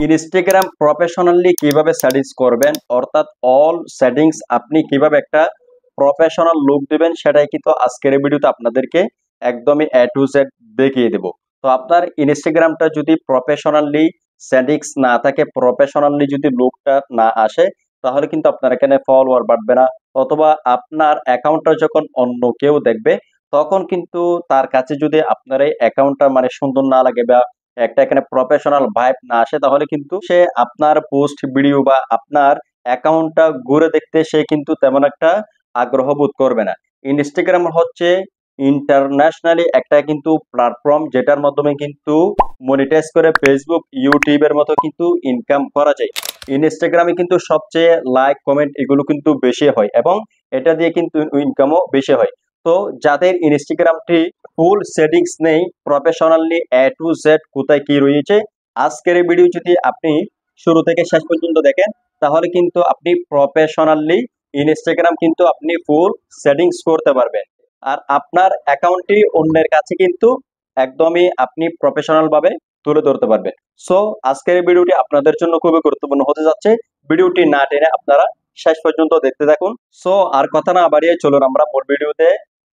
Instagram professionally কিভাবে settings করবেন, অর্থাৎ অল সেটিংস আপনি কিভাবে একটা প্রফেশনাল লুক দিবেন, সেটাই কিন্তু আজকের এই ভিডিওতে আপনাদেরকে একদমই এ টু জেড দেখিয়ে দেব। তো আপনার ইনস্টাগ্রামটা যদি প্রফেশনালি সেটিংস না থাকে, প্রফেশনালি যদি লুকটা না আসে, তাহলে কিন্তু আপনার এখানে ফলোয়ার বাড়বে না, অথবা আপনার অ্যাকাউন্টটা যখন অন্য কেউ দেখবে তখন কিন্তু তার কাছে যদি আপনার এই অ্যাকাউন্টটা মানে সুন্দর না লাগে বা একটা এখানে প্রফেশনাল ভাইব না আসে, তাহলে কিন্তু সে আপনার পোস্ট ভিডিও বা আপনার অ্যাকাউন্টটা ঘুরে দেখতে সে কিন্তু তেমন একটা আগ্রহ বোধ করবে না। ইনস্টাগ্রাম হচ্ছে ইন্টারন্যাশনালি একটা কিন্তু প্ল্যাটফর্ম, যেটার মাধ্যমে কিন্তু মনিটাইজ করে ফেসবুক ইউটিউবের মতো কিন্তু ইনকাম করা যায়। ইনস্টাগ্রামে কিন্তু সবচেয়ে লাইক কমেন্ট এগুলো কিন্তু বেশি হয় এবং এটা দিয়ে কিন্তু ইনকামও বেশি হয়। তো যাদের ইনস্টাগ্রামটি ফুল সেটিংস নেই, প্রফেশনালি এ টু জেড কোথায় কি রয়েছে, আজকের এই ভিডিও যদি আপনি শুরু থেকে শেষ পর্যন্ত দেখেন, তাহলে কিন্তু আপনি প্রফেশনালি ইনস্টাগ্রাম কিন্তু আপনি ফুল সেটিংস করতে পারবেন। আর আপনার অ্যাকাউন্টটি অন্যের কাছে কিন্তু একদমই আপনি প্রফেশনাল ভাবে তুলে ধরতে পারবেন। সো আজকের এই ভিডিওটি আপনাদের জন্য খুবই গুরুত্বপূর্ণ হতে যাচ্ছে। ভিডিওটি না টেনে আপনারা শেষ পর্যন্ত দেখতে থাকুন। সো আর কথা না বাড়িয়ে চলুন আমরা মূল ভিডিওতে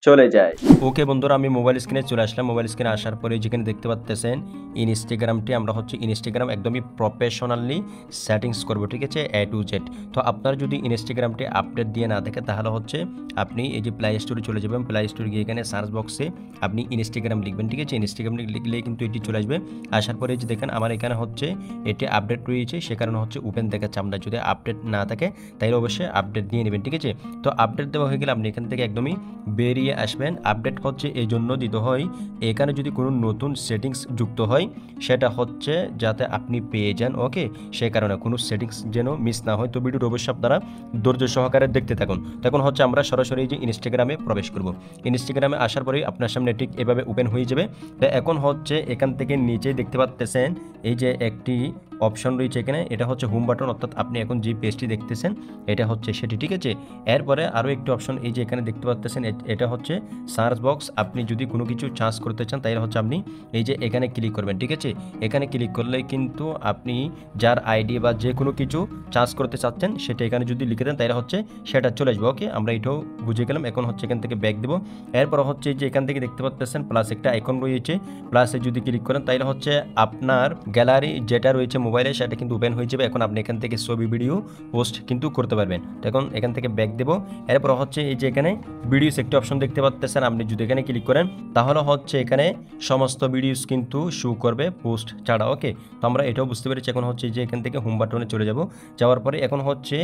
চলে যাই। ওকে বন্ধুরা, আমি মোবাইল স্ক্রিনে চলে আসলাম। মোবাইল স্ক্রিনে আসার পরে যেখানে দেখতে পাচ্ছেন ইনস্টাগ্রামটি আমরা হচ্ছে ইনস্টাগ্রাম একদমই প্রফেশনালি সেটিংস করব, ঠিক আছে, এ টু জেড। তো আপনার যদি ইনস্টাগ্রামটি আপডেট দিয়ে না থাকে, তাহলে হচ্ছে আপনি এই যে প্লে স্টোরে চলে যাবেন। প্লে স্টোরে গিয়ে এখানে সার্চ বক্সে আপনি ইনস্টাগ্রাম লিখবেন, ঠিক আছে। ইনস্টাগ্রাম লিখলে কিন্তু এটি চলে আসবে। আসার পরে যে দেখেন আমার এখানে হচ্ছে এটি আপডেট রয়েছে, সে কারণে হচ্ছে ওপেন দেখাচ্ছে। আমরা যদি আপডেট না থাকে তাহলে অবশ্যই আপডেট দিয়ে নেবেন, ঠিক আছে। তো আপডেট দেওয়া হয়ে গেলে আপনি এখান থেকে একদমই বেরিয়ে আসবেন। আপডেট হচ্ছে এই জন্য দিতে হয়, এখানে যদি কোনো নতুন সেটিংস যুক্ত হয় সেটা হচ্ছে যাতে আপনি পেয়ে যান, ওকে। সে কারণে কোনো সেটিংস যেন মিস না হয়। তো ভিডিওর অবশ্যই আপনারা ধৈর্য সহকারে দেখতে থাকুন। তখন হচ্ছে আমরা সরাসরি যে ইনস্টাগ্রামে প্রবেশ করব। ইনস্টাগ্রামে আসার পরেই আপনার সামনে ঠিক এভাবে ওপেন হয়ে যাবে। তো এখন হচ্ছে এখান থেকে নিচে দেখতে পাচ্ছেন এই যে একটি অপশন রয়েছে এখানে, এটা হচ্ছে হোম বাটন, অর্থাৎ আপনি এখন যে পেজটি দেখতেছেন এটা হচ্ছে সেটি, ঠিক আছে। এরপরে আরও একটি অপশন এই যে এখানে দেখতে পাচ্ছেন, এটা হচ্ছে সার্চ বক্স। আপনি যদি কোনো কিছু সার্চ করতে চান তাহলে হচ্ছে আপনি এই যে এখানে ক্লিক করবেন, ঠিক আছে। এখানে ক্লিক করলে কিন্তু আপনি যার আইডি বা যে কোনো কিছু সার্চ করতে চাচ্ছেন সেটা এখানে যদি লিখে দেন তাহলে হচ্ছে সেটা চলে আসবে, ওকে। আমরা এটাও বুঝে গেলাম। এখন হচ্ছে এখান থেকে ব্যাক দেবো। এরপর হচ্ছে যে এখান থেকে দেখতে পাচ্ছেন প্লাস একটা আইকন রয়েছে, প্লাসে যদি ক্লিক করেন তাহলে হচ্ছে আপনার গ্যালারি যেটা রয়েছে মোবাইলে সেটা কিন্তু ওপেন হয়ে যাবে। এখন আপনি এখান থেকে ছবি ভিডিও পোস্ট কিন্তু করতে পারবেন। এখন এখান থেকে ব্যাক দেবো। এরপর হচ্ছে এই যে এখানে ভিডিওস একটি অপশন দেখতে পাচ্ছেন, আপনি যদি এখানে ক্লিক করেন তাহলে হচ্ছে এখানে সমস্ত ভিডিওস কিন্তু শো করবে পোস্ট ছাড়া, ওকে। তো আমরা এটাও বুঝতে পেরেছি। এখন হচ্ছে যে এখান থেকে হোম বাটনে চলে যাব। যাওয়ার পরে এখন হচ্ছে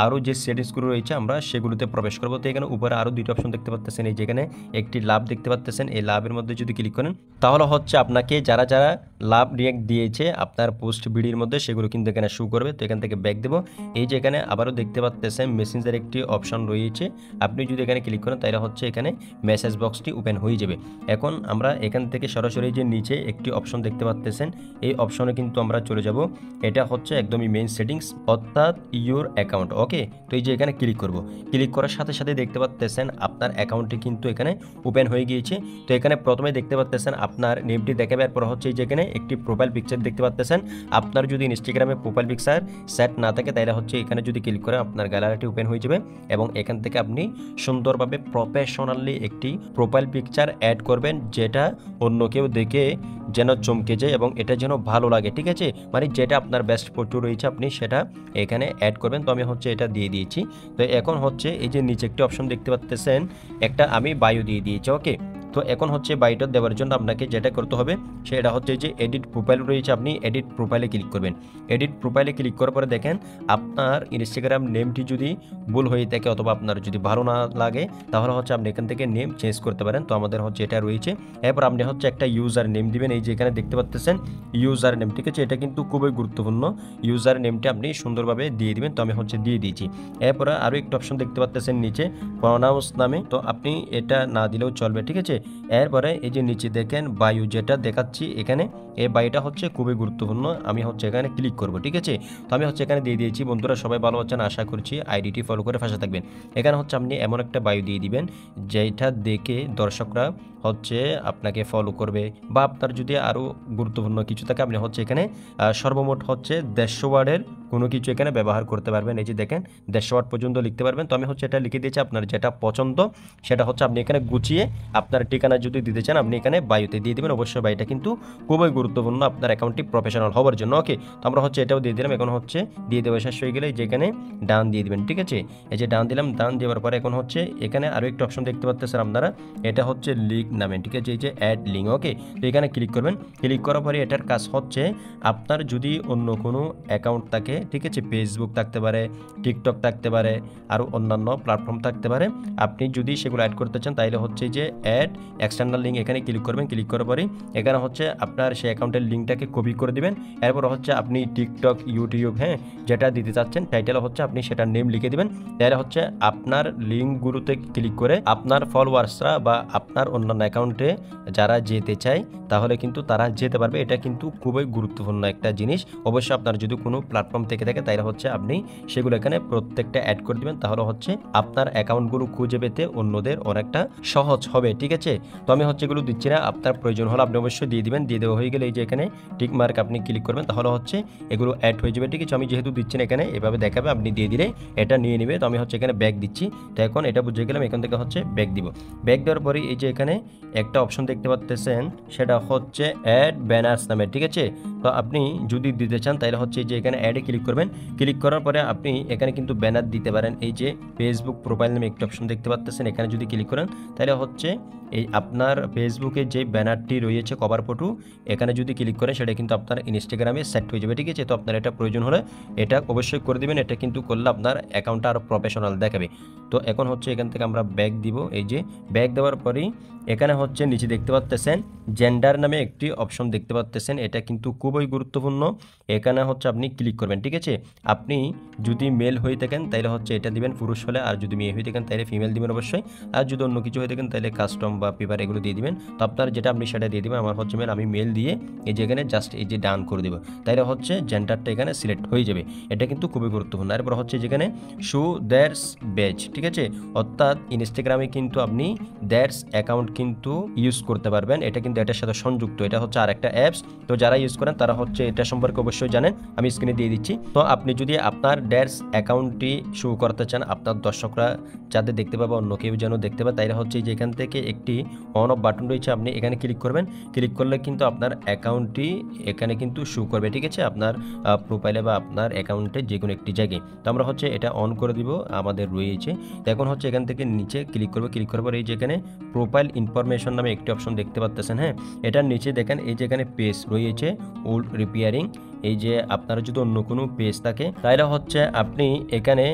আরও যে সেটিংসগুলো রয়েছে আমরা সেগুলোতে প্রবেশ করবো। তো এখানে উপরে আরও দুটো অপশন দেখতে পাচ্ছেন, এই যেখানে একটি লাভ দেখতে পাচ্ছেন, এই লাভের মধ্যে যদি ক্লিক করেন তাহলে হচ্ছে আপনাকে যারা যারা লাভ রিয়েক্ট দিয়েছে আপনার পোস্ট ভিডিওর মধ্যে সেগুলো কিন্তু এখানে শো করবে। তো এখান থেকে ব্যাক দেবো। এই যে এখানে আবারও দেখতে পাচ্ছেন মেসেঞ্জার একটি অপশন রয়েছে, আপনি যদি এখানে ক্লিক করেন তাহলে হচ্ছে এখানে মেসেজ বক্সটি ওপেন হয়ে যাবে। এখন আমরা এখান থেকে সরাসরি যে নিচে একটি অপশন দেখতে পাচ্ছেন এই অপশনে কিন্তু আমরা চলে যাব। এটা হচ্ছে একদমই মেইন সেটিংস, অর্থাৎ ইউর অ্যাকাউন্ট, ওকে। তো এই যে এখানে ক্লিক করব। ক্লিক করার সাথে সাথে দেখতে পাচ্ছেন আপনার অ্যাকাউন্টটি কিন্তু এখানে ওপেন হয়ে গিয়েছে। তো এখানে প্রথমে দেখতে পাচ্ছেন আপনার নেমটি দেখাবে। এরপর হচ্ছে এই যে এখানে একটি প্রোফাইল পিকচার দেখতে পাচ্ছেন। আপনার যদি ইনস্টাগ্রামে প্রোফাইল পিকচার সেট না থাকে তাহলে হচ্ছে এখানে যদি ক্লিক করেন আপনার গ্যালারিটি ওপেন হয়ে যাবে এবং এখান থেকে আপনি সুন্দরভাবে প্রফেশনালি একটি প্রোফাইল পিকচার অ্যাড করবেন, যেটা অন্য কেউ দেখে যেন চমকে যায় এবং এটা যেন ভালো লাগে, ঠিক আছে। মানে যেটা আপনার বেস্ট ফটো রয়েছে আপনি সেটা এখানে অ্যাড করবেন। তো আমি হচ্ছে এটা দিয়ে দিয়েছি। তো এখন হচ্ছে এই যে নিচে একটি অপশন দেখতে পাচ্ছেন, একটা আমি বায়ো দিয়ে দিয়েছি, ওকে। তো এখন হচ্ছে বায়োটা দেওয়ার জন্য আপনাকে যেটা করতে হবে সেটা হচ্ছে যে এডিট প্রোফাইল রয়েছে, আপনি এডিট প্রোফাইলে ক্লিক করবেন। এডিট প্রোফাইলে ক্লিক করার পরে দেখেন আপনার ইনস্টাগ্রাম নেমটি যদি ভুল হয়ে থাকে অথবা আপনার যদি ভালো না লাগে তাহলে হচ্ছে আপনি এখান থেকে নেম চেঞ্জ করতে পারেন। তো আমাদের হচ্ছে এটা রয়েছে। এরপর আপনি হচ্ছে একটা ইউজার নেম দিবেন, এই যে এখানে দেখতে পাচ্ছেন ইউজার নেম, ঠিক আছে। এটা কিন্তু খুবই গুরুত্বপূর্ণ, ইউজার নেমটা আপনি সুন্দরভাবে দিয়ে দিবেন। তো আমি হচ্ছে দিয়ে দিয়েছি। এরপরে আরও একটা অপশন দেখতে পাচ্ছেন নিচে প্রনাউন্স নামে, তো আপনি এটা না দিলেও চলবে, ঠিক আছে। এরপরে এই যে নিচে দেখেন বায়ু যেটা দেখাচ্ছি এখানে, এই বায়ুটা হচ্ছে খুবই গুরুত্বপূর্ণ। আমি হচ্ছে এখানে ক্লিক করব, ঠিক আছে। তো আমি হচ্ছে এখানে দিয়ে দিয়েছি। বন্ধুরা সবাই ভালো আছেন আশা করছি, আইডিটি ফলো করে পাশে থাকবেন। এখানে হচ্ছে আপনি এমন একটা বায়ু দিয়ে দিবেন যেটা দেখে দর্শকরা হচ্ছে আপনাকে ফলো করবে, বা আপনার যদি আরও গুরুত্বপূর্ণ কিছু থাকে আপনি হচ্ছে এখানে সর্বমোট হচ্ছে 150 ওয়ার্ডের কোনো কিছু এখানে ব্যবহার করতে পারবেন। এই যে দেখেন 150 ওয়ার্ড পর্যন্ত লিখতে পারবেন। তো আমি হচ্ছে এটা লিখে দিয়েছি, আপনার যেটা পছন্দ সেটা হচ্ছে আপনি এখানে গুছিয়ে আপনার ঠিকানা যদি দিতে চান আপনি এখানে বায়ুতে দিয়ে দেবেন। অবশ্যই বায়ুটা কিন্তু খুবই গুরুত্বপূর্ণ আপনার অ্যাকাউন্টটি প্রফেশনাল হওয়ার জন্য। ওকে, তো আমরা হচ্ছে এটাও দিয়ে দিলাম। এখন হচ্ছে দিয়ে দেওয়া শেষ হয়ে গেলে যেখানে ডান দিয়ে দিবেন, ঠিক আছে। এই যে ডান দিলাম, ডান দেওয়ার পরে এখন হচ্ছে এখানে আরও একটা অপশন দেখতে পাচ্ছেন আপনারা, এটা হচ্ছে লিঙ্ক নামে, ঠিক আছে। এই যে অ্যাড লিঙ্ক, ওকে, তো এখানে ক্লিক করবেন। ক্লিক করার পরে এটার কাজ হচ্ছে আপনার যদি অন্য কোনো অ্যাকাউন্ট থাকে, ঠিক আছে, ফেসবুক থাকতে পারে, টিকটক থাকতে পারে, আরও অন্যান্য প্ল্যাটফর্ম থাকতে পারে, আপনি যদি সেগুলো অ্যাড করতে চান তাহলে হচ্ছে যে অ্যাড এক্সটার্নাল লিঙ্ক এখানে ক্লিক করবেন। ক্লিক করার পরে এখানে হচ্ছে আপনার সেই অ্যাকাউন্টের লিঙ্কটাকে কপি করে দিবেন। এরপর হচ্ছে আপনি টিকটক, ইউটিউব, হ্যাঁ, যেটা দিতে চাচ্ছেন টাইটেল হচ্ছে আপনি সেটার নেম লিখে দিবেন। তাহলে হচ্ছে আপনার লিঙ্কগুলোতে ক্লিক করে আপনার ফলোয়ার্সরা বা আপনার অন্যান্য অ্যাকাউন্টে যারা যেতে চায় তাহলে কিন্তু তারা যেতে পারবে। এটা কিন্তু খুবই গুরুত্বপূর্ণ একটা জিনিস। অবশ্যই আপনার যদি কোনো প্ল্যাটফর্ম থেকে থাকে তাহলে হচ্ছে আপনি সেগুলো এখানে প্রত্যেকটা অ্যাড করে দিবেন। তাহলে হচ্ছে আপনার অ্যাকাউন্টগুলো খুঁজে পেতে অন্যদের অনেকটা সহজ হবে, ঠিক আছে। তো আমি হচ্ছে এগুলো দিচ্ছি না, আপনার প্রয়োজন হলে আপনি অবশ্যই দিয়ে দিবেন। দিয়ে দেওয়া হয়ে গেলে এই যে এখানে টিক মার্ক আপনি ক্লিক করবেন, তাহলে হচ্ছে এগুলো অ্যাড হয়ে যাবে, ঠিক আছে। আমি যেহেতু দিচ্ছি না এখানে এভাবে দেখাবে, আপনি দিয়ে দিলে এটা নিয়ে নেবে। তো আমি হচ্ছে এখানে ব্যাক দিচ্ছি। তো এখন এটা বুঝে গেলাম, এখান থেকে হচ্ছে ব্যাক দিব। ব্যাক দেওয়ার পরে এই যে এখানে একটা অপশন দেখতে পাচ্ছেন সেটা হচ্ছে অ্যাড ব্যানার্স নামে, ঠিক আছে। তো আপনি যদি দিতে চান তাহলে হচ্ছে এই যে এখানে অ্যাডে ক্লিক করবেন। ক্লিক করার পরে আপনি এখানে কিন্তু ব্যানার দিতে পারেন। এই যে ফেসবুক প্রোফাইল নামে একটা অপশন দেখতে পাচ্ছেন, এখানে যদি ক্লিক করেন তাহলে হচ্ছে এই আপনার ফেসবুকে যে ব্যানারটি রয়েছে কভার ফটো, এখানে যদি ক্লিক করেন সেটা কিন্তু আপনার ইনস্টাগ্রামে সেট হয়ে যাবে, ঠিক আছে। তো আপনার এটা প্রয়োজন হলে এটা অবশ্যই করে দিবেন। এটা কিন্তু করলে আপনার অ্যাকাউন্টটা আরও প্রফেশনাল দেখাবে। তো এখন হচ্ছে এখান থেকে আমরা ব্যাক দিব। এই যে ব্যাক দেওয়ার পরেই এখানে হচ্ছে নিচে দেখতে পাচ্ছেন জেন্ডার নামে একটি অপশন দেখতে পাচ্ছেন, এটা কিন্তু খুবই গুরুত্বপূর্ণ। এখানে হচ্ছে আপনি ক্লিক করবেন, ঠিক আছে। আপনি যদি মেল হয়ে থাকেন তাহলে হচ্ছে এটা দিবেন পুরুষ হলে, আর যদি মেয়ে হয়ে থাকেন তাহলে ফিমেল দিবেন অবশ্যই। আর যদি অন্য কিছু হয়ে থাকেন তাহলে কাস্টম বা পেপার এগুলো দিয়ে দিবেন। তো আপনার যেটা আপনি সেটা দিয়ে দিবেন। আমার হচ্ছে মেল, আমি মেল দিয়ে এই যে এখানে জাস্ট এই যে ডান করে দেবো, তাহলে হচ্ছে জেন্ডারটা এখানে সিলেক্ট হয়ে যাবে। এটা কিন্তু খুবই গুরুত্বপূর্ণ। এরপর হচ্ছে যেখানে শো দ্যাটস বেজ, ঠিক আছে, অর্থাৎ ইনস্টাগ্রামে কিন্তু আপনি দ্যাটস অ্যাকাউন্ট কিন্তু ইউজ করতে পারবেন। এটা কিন্তু এটার সাথে সংযুক্ত, এটা হচ্ছে আর একটা অ্যাপস। তো যারা ইউজ করেন তারা হচ্ছে এটা সম্পর্কে অবশ্যই জানেন, আমি স্ক্রিনে দিয়ে দিচ্ছি। তো আপনি যদি আপনার দ্যাটস অ্যাকাউন্টটি শো করতে চান আপনার দর্শকরা যাতে দেখতে পাবে, অন্য কেউ যেন দেখতে পায়, তাইলে হচ্ছে যে এখান থেকে একটি অন অফ বাটন রয়েছে, আপনি এখানে ক্লিক করবেন। ক্লিক করলে কিন্তু আপনার অ্যাকাউন্টটি এখানে কিন্তু শো করবে, ঠিক আছে, আপনার প্রোফাইলে বা আপনার অ্যাকাউন্টে যে কোনো একটি জায়গায়। তো আমরা হচ্ছে এটা অন করে দিব, আমাদের রয়েছে। তো এখন হচ্ছে এখান থেকে নিচে ক্লিক করবো। ক্লিক করার পর এই যেখানে প্রোফাইল ইনফরমেশন নামে একটি অপশন দেখতে পাচ্ছেন, হ্যাঁ, এটার নিচে দেখেন এই যেখানে পেজ রয়েছে ওল্ড রিপেয়ারিং। এই যে আপনারা যদি অন্য কোনো পেজ থাকে তাহলে হচ্ছে আপনি এখানে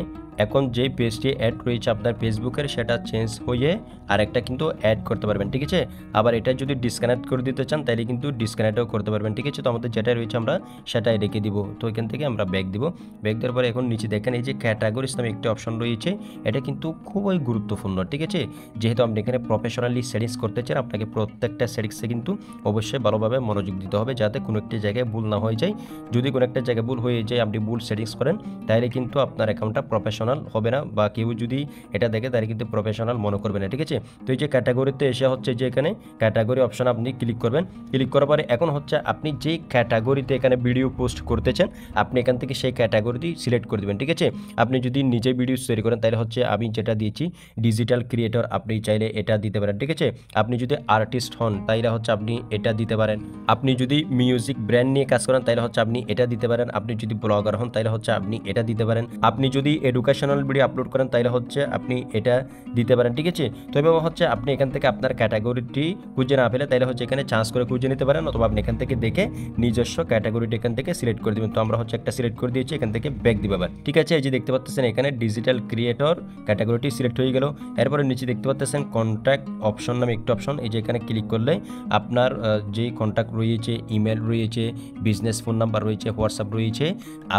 এখন যে পেজটি অ্যাড রয়েছে আপনার ফেসবুকের সেটা চেঞ্জ হয়ে আরেকটা কিন্তু অ্যাড করতে পারবেন, ঠিক আছে। আবার এটা যদি ডিসকানেক্ট করে দিতে চান তাহলে কিন্তু ডিসকানেক্টও করতে পারবেন, ঠিক আছে। তো আমাদের যেটা রয়েছে আমরা সেটাই রেখে দিব। তো এখান থেকে আমরা ব্যাক দিব। ব্যাক দেওয়ার পরে এখন নিচে দেখেন এই যে ক্যাটাগরিজ নামে একটি অপশন রয়েছে, এটা কিন্তু খুবই গুরুত্বপূর্ণ, ঠিক আছে। যেহেতু আপনি এখানে প্রফেশনালি সেটিংস করতে চান আপনাকে প্রত্যেকটা সেটিংসে কিন্তু অবশ্যই ভালোভাবে মনোযোগ দিতে হবে যাতে কোনো একটি জায়গায় ভুল না হয়ে যায়। যদি কোনো একটা জায়গায় ভুল হয়ে যায় আপনি ভুল সেটিংস করেন তাহলে কিন্তু আপনার অ্যাকাউন্টটা প্রফেশনাল হবে না, বা কেউ যদি এটা দেখে তাহলে কিন্তু প্রফেশনাল মনে করবে না, ঠিক আছে। তো এই যে ক্যাটাগরিতে এসে হচ্ছে যে এখানে ক্যাটাগরি অপশন আপনি ক্লিক করবেন। ক্লিক করার পরে এখন হচ্ছে আপনি যেই ক্যাটাগরিতে এখানে ভিডিও পোস্ট করতে চান আপনি এখান থেকে সেই ক্যাটাগরিটি সিলেক্ট করে দেবেন, ঠিক আছে। আপনি যদি নিজে ভিডিও তৈরি করেন তাহলে হচ্ছে আমি যেটা দিয়েছি ডিজিটাল ক্রিয়েটর, আপনি চাইলে এটা দিতে পারেন, ঠিক আছে। আপনি যদি আর্টিস্ট হন তাইলে হচ্ছে আপনি এটা দিতে পারেন। আপনি যদি মিউজিক ব্র্যান্ড নিয়ে কাজ করেন তাহলে হচ্ছে আপনি এটা দিতে পারেন। আপনি যদি ব্লগার হন তাহলে হচ্ছে আপনি এটা দিতে পারেন। আপনি যদি এডুকেশনাল ভিডিও আপলোড করেন তাহলে হচ্ছে আপনি এটা দিতে পারেন, ঠিক আছে। তো এভাবে হচ্ছে আপনি এখান থেকে আপনার ক্যাটাগরিটি খুঁজে না পেলে তাহলে হচ্ছে এখানে চান্স করে খুঁজে নিতে পারেন, অথবা আপনি এখান থেকে দেখে নিজস্ব ক্যাটাগরিটি এখান থেকে সিলেক্ট করে দেবেন। তো আমরা হচ্ছে একটা সিলেক্ট করে দিয়েছি, এখান থেকে ব্যাক দিব আবার, ঠিক আছে। এই যে দেখতে পাচ্ছেন এখানে ডিজিটাল ক্রিয়েটর ক্যাটাগরিটি সিলেক্ট হয়ে গেল। এরপরে নিচে দেখতে পাচ্ছেন কন্ট্যাক্ট অপশন নামে একটা অপশন, এই যে এখানে ক্লিক করলে আপনার যে কন্ট্যাক্ট রয়েছে, ইমেল রয়েছে, বিজনেস ফোন নাম্বার রয়েছে, হোয়াটসঅ্যাপ রয়েছে,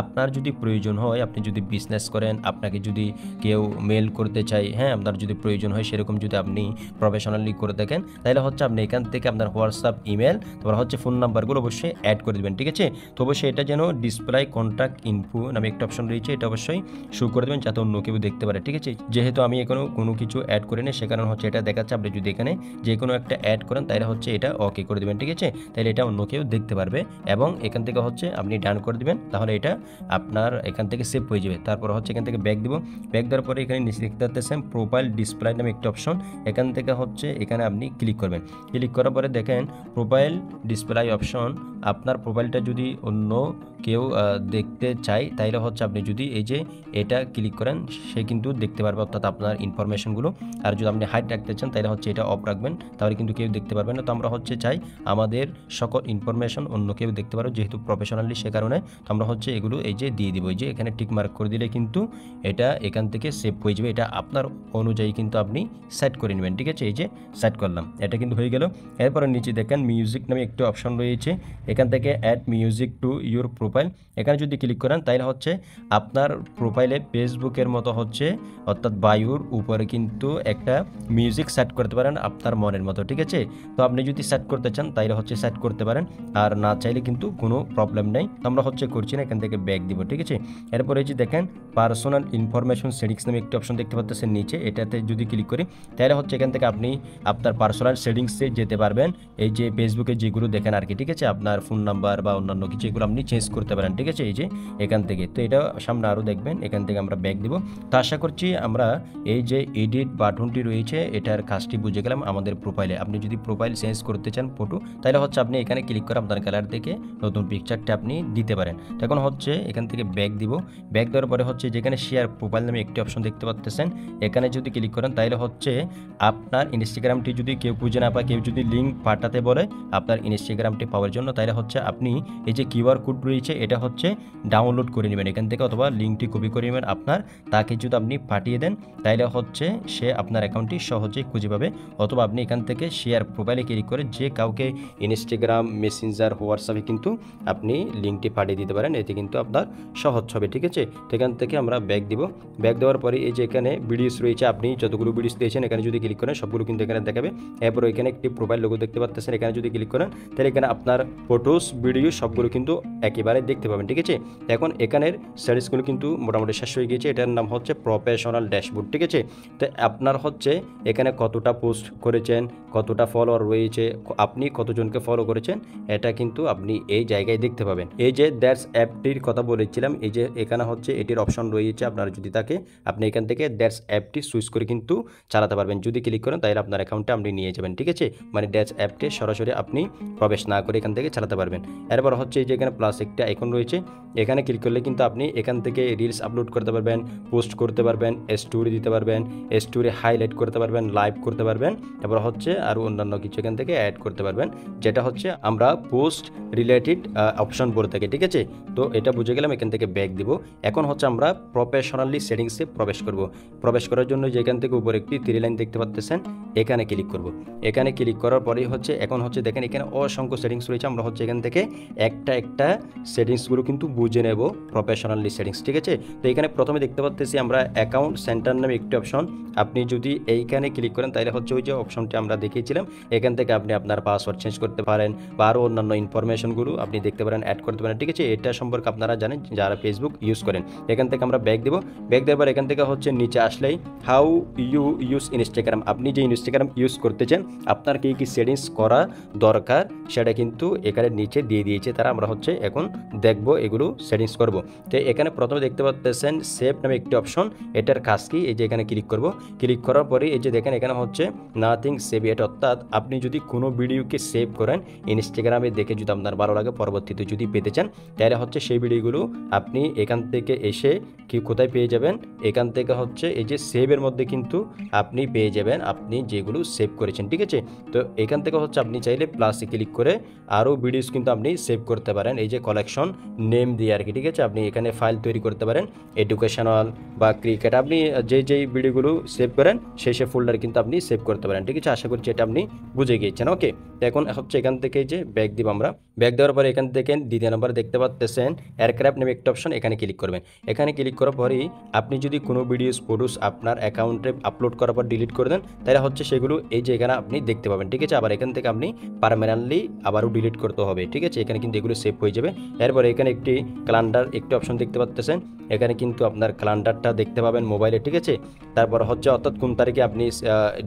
আপনার যদি প্রয়োজন হয় আপনি যদি বিজনেস করেন, আপনি আপনাকে যদি কেউ মেল করতে চাই, হ্যাঁ, আপনার যদি প্রয়োজন হয় সেরকম যদি আপনি প্রফেশনালি করে থাকেন, তাহলে হচ্ছে আপনি এখান থেকে আপনার হোয়াটসঅ্যাপ, ইমেল, তারপর হচ্ছে ফোন নাম্বারগুলো অবশ্যই অ্যাড করে দেবেন, ঠিক আছে। তো অবশ্যই এটা যেন ডিসপ্লে কন্ট্যাক্ট ইনফো নামে একটা অপশন রয়েছে, এটা অবশ্যই শো করে দেবেন যাতে অন্য কেউ দেখতে পারে, ঠিক আছে। যেহেতু আমি এখনো কোনো কিছু অ্যাড করিনি সে কারণে হচ্ছে এটা দেখাচ্ছে। আপনি যদি এখানে যে কোনো একটা অ্যাড করেন তাহলে হচ্ছে এটা ওকে করে দেবেন, ঠিক আছে। তাহলে এটা অন্য কেউ দেখতে পারবে এবং এখান থেকে হচ্ছে আপনি ডান করে দিবেন, তাহলে এটা আপনার এখান থেকে সেভ হয়ে যাবে। তারপর হচ্ছে এখান থেকে ব্যাক দিব, ব্যাক দেওয়ার পরে এখানে নিচে দেখতে পাচ্ছেন প্রোফাইল ডিসপ্লে নামে একটা অপশন, এখান থেকে হচ্ছে এখানে আপনি ক্লিক করবেন। ক্লিক করার পরে দেখেন প্রোফাইল ডিসপ্লে অপশন, আপনার প্রোফাইলটা যদি অন্য কেউ দেখতে চায় তাহলে হচ্ছে আপনি যদি এই যে এটা ক্লিক করেন সে কিন্তু দেখতে পারবে, অর্থাৎ আপনার ইনফরমেশনগুলো। আর যদি আপনি হাইড রাখতে চান তাহলে হচ্ছে এটা অফ রাখবেন, তাহলে কিন্তু কেউ দেখতে পারবে না। তো আমরা হচ্ছে চাই আমাদের সকল ইনফরমেশন অন্য কেউ দেখতে পারো, যেহেতু প্রফেশনালি সে কারণে তো আমরা হচ্ছে এগুলো এই যে দিয়ে দিব, এই যে এখানে টিক মার্ক করে দিলে কিন্তু এটা এখান থেকে সেভ হয়ে যাবে। এটা আপনার অনুযায়ী কিন্তু আপনি সেট করে নেবেন, ঠিক আছে। এই যে সেট করলাম, এটা কিন্তু হয়ে গেল। এরপরে নিচে দেখেন মিউজিক নামে একটি অপশন রয়েছে, এখান থেকে add music to your profile, এখানে যদি ক্লিক করেন তাহলে হচ্ছে আপনার প্রোফাইলে ফেসবুকের মতো হচ্ছে, অর্থাৎ বায়ুর উপরে কিন্তু একটা মিউজিক সেট করতে পারেন আপনার মনের মতো, ঠিক আছে। তো আপনি যদি সেট করতে চান তাহলে হচ্ছে সেট করতে পারেন, আর না চাইলে কিন্তু কোনো প্রবলেম নেই। আমরা হচ্ছে করছি না, এখান থেকে ব্যাক দিব, ঠিক আছে। এরপরে যে দেখেন পার্সোনাল ইনফরমেশন সেটিংস নামে একটি অপশন দেখতে পাচ্ছেন নিচে, এটাতে যদি ক্লিক করি তাহলে হচ্ছে এখান থেকে আপনি আপনার পার্সোনাল সেটিংসে যেতে পারবেন। এই যে ফেসবুকে যেগুলো দেখেন আর কি, ঠিক আছে, আপনার ফোন নাম্বার বা অন্যান্য কিছু এগুলো আপনি চেঞ্জ করতে পারেন, ঠিক আছে। এই যে এখান থেকে, তো এটা সামনে আরও দেখবেন, এখান থেকে আমরা ব্যাক দিব। তো আশা করছি আমরা এই যে এডিট বাটনটি রয়েছে এটার কাজটি বুঝে গেলাম। আমাদের প্রোফাইলে আপনি যদি প্রোফাইল চেঞ্জ করতে চান ফটো, তাহলে হচ্ছে আপনি এখানে ক্লিক করে আপনার কালার থেকে নতুন পিকচারটা আপনি দিতে পারেন। তখন হচ্ছে এখান থেকে ব্যাক দিব, ব্যাক দেওয়ার পরে হচ্ছে যেখানে শেয়ার প্রোফাইল নামে একটি অপশন দেখতে পাচ্ছেন, এখানে যদি ক্লিক করেন তাহলে হচ্ছে আপনার ইনস্টাগ্রামটি যদি কেউ খুঁজে না পায়, কেউ যদি লিঙ্ক পাঠাতে বলে আপনার ইনস্টাগ্রামটি পাওয়ার জন্য, তাহলে হচ্ছে আপনি এই যে কিউআর কোড রয়েছে এটা হচ্ছে ডাউনলোড করে নেবেন এখান থেকে, অথবা লিঙ্কটি কপি করে নেবেন আপনার, তাকে যদি আপনি পাঠিয়ে দেন তাহলে হচ্ছে সে আপনার অ্যাকাউন্টটি সহজেই খুঁজে পাবে। অথবা আপনি এখান থেকে শেয়ার প্রোফাইলে ক্লিক করে যে কাউকে ইনস্টাগ্রাম, মেসেঞ্জার, হোয়াটসঅ্যাপে কিন্তু আপনি লিঙ্কটি পাঠিয়ে দিতে পারেন, এতে কিন্তু আপনার সহজ হবে, ঠিক আছে। তো এখান থেকে আমরা ব্যাক দিব, ব্যাক দেওয়ার পরে এই যে এখানে ভিডিওস রয়েছে, আপনি যতগুলো ভিডিওস দিয়েছেন এখানে যদি ক্লিক করেন সবগুলো কিন্তু এখানে দেখাবে। এরপর এখানে একটি প্রোফাইল লোগো দেখতে পাচ্ছেন, এখানে যদি ক্লিক করেন তাহলে এখানে আপনার ফটোস, ভিডিও সবগুলো কিন্তু একেবারে দেখতে পাবেন, ঠিক আছে। এখন এখানের সেটিংসগুলো কিন্তু মোটামুটি শেষ হয়ে গিয়েছে, এটার নাম হচ্ছে প্রফেশনাল ড্যাশবোর্ড, ঠিক আছে। তো আপনার হচ্ছে এখানে কতটা পোস্ট করেছেন, কতটা ফলোয়ার রয়েছে, আপনি কতজনকে ফলো করেছেন, এটা কিন্তু আপনি এই জায়গায় দেখতে পাবেন। এই যে দ্যাটস অ্যাপটির কথা বলেছিলাম, এই যে এখানে হচ্ছে এটির অপশন রয়েছে, আপনার যদি থাকে আপনি এখান থেকে দ্যাটস অ্যাপটি সুইচ করে কিন্তু চালাতে পারবেন। যদি ক্লিক করেন তাহলে আপনার অ্যাকাউন্টে আপনি নিয়ে যাবেন, ঠিক আছে। মানে দ্যাটস অ্যাপটি সরাসরি আপনি প্রবেশ না করে এখান থেকে চালাতে পারবেন। এরপর হচ্ছে এই যে এখানে প্লাস একটা আইকন রয়েছে, এখানে ক্লিক করলে কিন্তু আপনি এখান থেকে রিলস আপলোড করতে পারবেন, পোস্ট করতে পারবেন, স্টোরি দিতে পারবেন, স্টোরি হাইলাইট করতে পারবেন, লাইভ করতে পারবেন, তারপর হচ্ছে আর অন্যান্য কিছু এখান থেকে অ্যাড করতে পারবেন, যেটা হচ্ছে আমরা পোস্ট রিলেটেড অপশন বলে থাকি, ঠিক আছে। তো এটা বুঝে গেলাম, এখান থেকে ব্যাক দিব। এখন হচ্ছে আমরা প্রফেশনালি সেটিংসে প্রবেশ করব। প্রবেশ করার জন্য যেখান থেকে উপরে একটি 3 লাইন দেখতে পাচ্ছেন, এখানে ক্লিক করব। এখানে ক্লিক করার পরেই হচ্ছে এখন হচ্ছে দেখেন এখানে অসংখ্য সেটিংস রয়েছে, আমরা হচ্ছে এখান থেকে একটা একটা সেটিংসগুলো কিন্তু বুঝে নেব, প্রফেশনালি সেটিংস, ঠিক আছে। তো এখানে প্রথমে দেখতে পাচ্ছি আমরা অ্যাকাউন্ট সেন্টার নামে একটি অপশন, আপনি যদি এইখানে ক্লিক করেন তাহলে হচ্ছে ওই যে অপশনটি আমরা দেখিয়েছিলাম, এখান থেকে আপনি আপনার পাসওয়ার্ড চেঞ্জ করতে পারেন বা আরও অন্যান্য ইনফরমেশনগুলো আপনি দেখতে পারেন, অ্যাড করতে পারেন, ঠিক আছে। এটা সম্পর্কে আপনারা জানেন যারা ফেসবুক ইউজ করেন। এখান থেকে আমরা ব্যাক দেব, ব্যাক দেওয়ার পর এখান থেকে হচ্ছে নিচে আসলেই হাউ ইউ ইউজ ইনস্টাগ্রাম, আপনি যে ইনস্টাগ্রাম ইউজ করতে চান আপনার কী কী সেটিংস করা দরকার সেটা কিন্তু এখানে নিচে দিয়ে দিয়েছে তারা, আমরা হচ্ছে এখন দেখব এগুলো সেটিংস করব। তো এখানে প্রথমে দেখতে পাচ্ছেন সেভ নামে একটি অপশন, এটার কাজ কি, এই যে এখানে ক্লিক করব, ক্লিক করার পরে এই যে দেখেন এখানে হচ্ছে নাথিং সেভ ইট, অর্থাৎ আপনি যদি কোনো ভিডিওকে সেভ করেন ইনস্টাগ্রামে দেখে যদি আপনার ভালো লাগে পরবর্তীতে যদি পেতে চান তাহলে হচ্ছে সেই ভিডিওগুলো আপনি এখান থেকে এসে কি কোথায় পেয়ে যাবেন, এখান থেকে হচ্ছে এই যে সেভের মধ্যে কিন্তু আপনি পেয়ে যাবেন আপনি যেগুলো সেভ করেছেন, ঠিক আছে। তো এখান থেকে হচ্ছে আপনি চাইলে প্লাসে ক্লিক করে আরও ভিডিওস কিন্তু আপনি সেভ করতে পারেন, এই যে কালেকশন নেম দিয়ে আর কি, ঠিক আছে। আপনি এখানে ফাইল তৈরি করতে পারেন, এডুকেশনাল বা ক্রিকেট, আপনি যেই ভিডিওগুলো সেভ করেন সেই ফোল্ডার কিন্তু আপনি সেভ করতে পারেন, ঠিক আছে। আশা করছি এটা আপনি বুঝে গিয়েছেন, ওকে। তো এখন হচ্ছে এখান থেকে যে ব্যাক দিব আমরা, ব্যাক দেওয়ার পরে এখান থেকে দ্বিতীয় নম্বর দেখতে পাচ্ছেন এয়ারক্রাফট নামে একটা অপশন, এখানে ক্লিক করবেন। এখানে ক্লিক করার পরেই আপনি যদি কোনো ভিডিওস ফটোস আপনার অ্যাকাউন্টে আপলোড করার পর ডিলিট করে দেন, তাহলে হচ্ছে সেগুলো এই যে এখানে আপনি দেখতে পাবেন, ঠিক আছে। আবার এখান থেকে আপনি পার্মানেন্টলি আবারও ডিলিট করতে হবে, ঠিক আছে। এখানে কিন্তু এগুলো সেভ হয়ে যাবে। এরপর এখানে একটি ক্যালেন্ডার একটি অপশন দেখতে পাচ্ছেন, এখানে কিন্তু আপনার ক্যালেন্ডারটা দেখতে পাবেন মোবাইলে, ঠিক আছে। তারপর হচ্ছে অর্থাৎ কোন তারিখে আপনি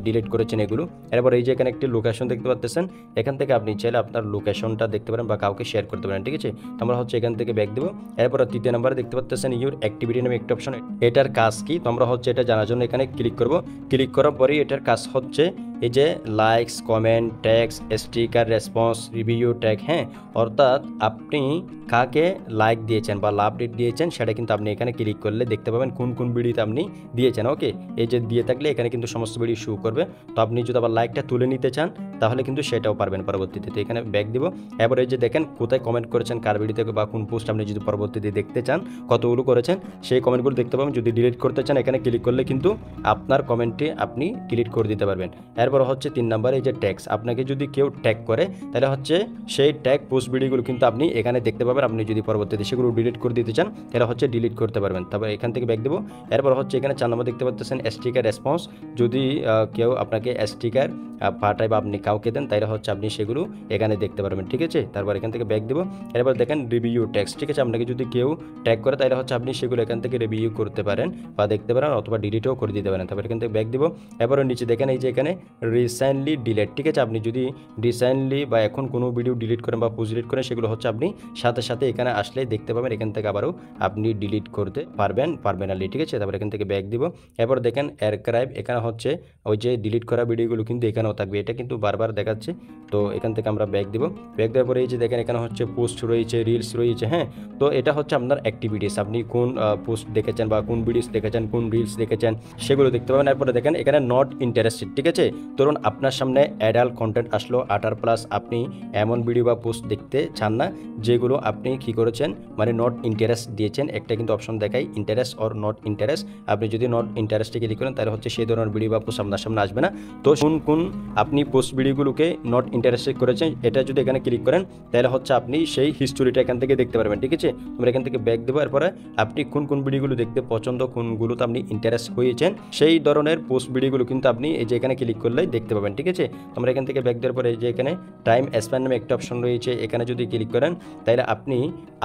ডিলিট করেছেন এগুলো। এরপর এই যে এখানে একটি লোকেশন দেখতে পাচ্ছেন, এখান থেকে আপনি চাইলে আপনার লোকেশনটা দেখতে পারেন বা কাউকে শেয়ার করতে পারেন, ঠিক আছে। আমরা হচ্ছে এখান থেকে ব্যাক দেবো। এরপর তৃতীয় নম্বরে দেখতে পাচ্ছেন ইউর অ্যাক্টিভিটি নামে একটা অপশন, এটার কাজ কি তো আমরা হচ্ছে এটা জানার জন্য এখানে ক্লিক করব। ক্লিক করার পরেই এটার কাজ হচ্ছে এই যে likes, comment, tags, sticker, response, review, tag, হ্যাঁ। অর্থাৎ আপনি কাকে লাইক দিয়েছেন বা লাভ রেট দিয়েছেন সেটা কিন্তু আপনি এখানে ক্লিক করলে দেখতে পাবেন কোন কোন ভিডিওতে আপনি দিয়েছেন। ওকে, এই যে দিয়ে থাকলে এখানে কিন্তু সমস্ত ভিডিও শো করবে। তো আপনি যদি আবার লাইকটা তুলে নিতে চান তাহলে কিন্তু সেটাও পারবেন পরবর্তীতে। তো এখানে ব্যাক দিব। এবার এই যে দেখেন কোথায় কমেন্ট করেছেন, কার ভিডিওতে বা কোন পোস্ট আপনি যদি পরবর্তীতে দেখতে চান কতগুলো করেছেন সেই কমেন্টগুলো দেখতে পাবেন। যদি ডিলিট করতে চান এখানে ক্লিক করলে কিন্তু আপনার কমেন্টটি আপনি ডিলিট করে দিতে পারবেন। এরপর হচ্ছে 3 নম্বরে এই যে ট্যাগস, আপনাকে যদি কেউ ট্যাগ করে তাহলে হচ্ছে সেই ট্যাগ পোস্ট ভিডিওগুলো কিন্তু আপনি এখানে দেখতে পাবেন। আপনি যদি পরবর্তীতে সেগুলো ডিলিট করে দিতে চান তাহলে হচ্ছে ডিলিট করতে পারবেন। তারপর এখান থেকে ব্যাক দেবো। এরপর হচ্ছে এখানে 4 নম্বর দেখতে পাচ্ছেন স্টিকার রেসপন্স, যদি কেউ আপনাকে স্টিকার পাঠায় বা আপনি কাউকে দেন তাহলে হচ্ছে আপনি সেগুলো এখানে দেখতে পারবেন, ঠিক আছে। তারপর এখান থেকে ব্যাক দেবো। এরপর দেখেন রিভিউ ট্যাক্স, ঠিক আছে। আপনাকে যদি কেউ ট্যাগ করে তাহলে হচ্ছে আপনি সেগুলো এখান থেকে রিভিউ করতে পারেন বা দেখতে পারেন অথবা ডিলিটও করে দিতে পারেন। তারপর এখান থেকে ব্যাক দেবো। এরপর নিচে দেখেন এই যে এখানে রিসেন্টলি ডিলিট, ঠিক আছে। আপনি যদি রিসেন্টলি বা এখন কোনো ভিডিও ডিলিট করেন বা পোস্ট ডিলিট করেন সেগুলো হচ্ছে আপনি সাথে সাথে এখানে আসলে দেখতে পাবেন। এখান থেকে আবারও আপনি ডিলিট করতে পারবেন পারবেনালি, ঠিক আছে। তারপর এখান থেকে ব্যাক দিব। এরপর দেখেন আর্কাইভ, এখানে হচ্ছে ওই যে ডিলিট করা ভিডিওগুলো কিন্তু এখানেও থাকবে, এটা কিন্তু বারবার দেখাচ্ছে। তো এখান থেকে আমরা ব্যাক দিব। ব্যাক দেওয়ার পরে এই যে দেখেন এখানে হচ্ছে পোস্ট রয়েছে, রিলস রয়েছে, হ্যাঁ। তো এটা হচ্ছে আপনার অ্যাক্টিভিটিস, আপনি কোন পোস্ট দেখেছেন বা কোন ভিডিওস দেখেছেন, কোন রিলস দেখেছেন সেগুলো দেখতে পাবেন। এরপরে দেখেন এখানে নট ইন্টারেস্টেড, ঠিক আছে। ধরুন আপনার সামনে অ্যাডাল্ট কন্টেন্ট আসলো 18+ আপনি এমন ভিডিও বা পোস্ট দেখতে চান না যেগুলো আপনি কি করেছেন মানে নট ইন্টারেস্ট দিয়েছেন, একটা কিন্তু অপশন দেখায় ইন্টারেস্ট অর নট ইন্টারেস্ট। আপনি যদি নট ইন্টারেস্টে ক্লিক করেন তাহলে হচ্ছে সেই ধরনের ভিডিও বা পোস্ট আপনার সামনে আসবে না। তো কোন কোন আপনি পোস্ট ভিডিওগুলোকে নট ইন্টারেস্টেড করেছেন এটা যদি এখানে ক্লিক করেন তাহলে হচ্ছে আপনি সেই হিস্টোরিটা এখান থেকে দেখতে পারবেন, ঠিক আছে। আমরা এখান থেকে ব্যাক দেবো। এরপরে আপনি কোন কোন ভিডিওগুলো দেখতে পছন্দ, কোনগুলোতে আপনি ইন্টারেস্ট হয়েছেন সেই ধরনের পোস্ট ভিডিওগুলো কিন্তু আপনি এই যে এখানে ক্লিক করলেই দেখতে পাবেন, ঠিক আছে। আমরা এখান থেকে ব্যাক দেওয়ার পরে এই যে এখানে টাইম স্প্যান নামে একটা অপশন রয়েছে, এখানে যদি ক্লিক করেন তাহলে আপনি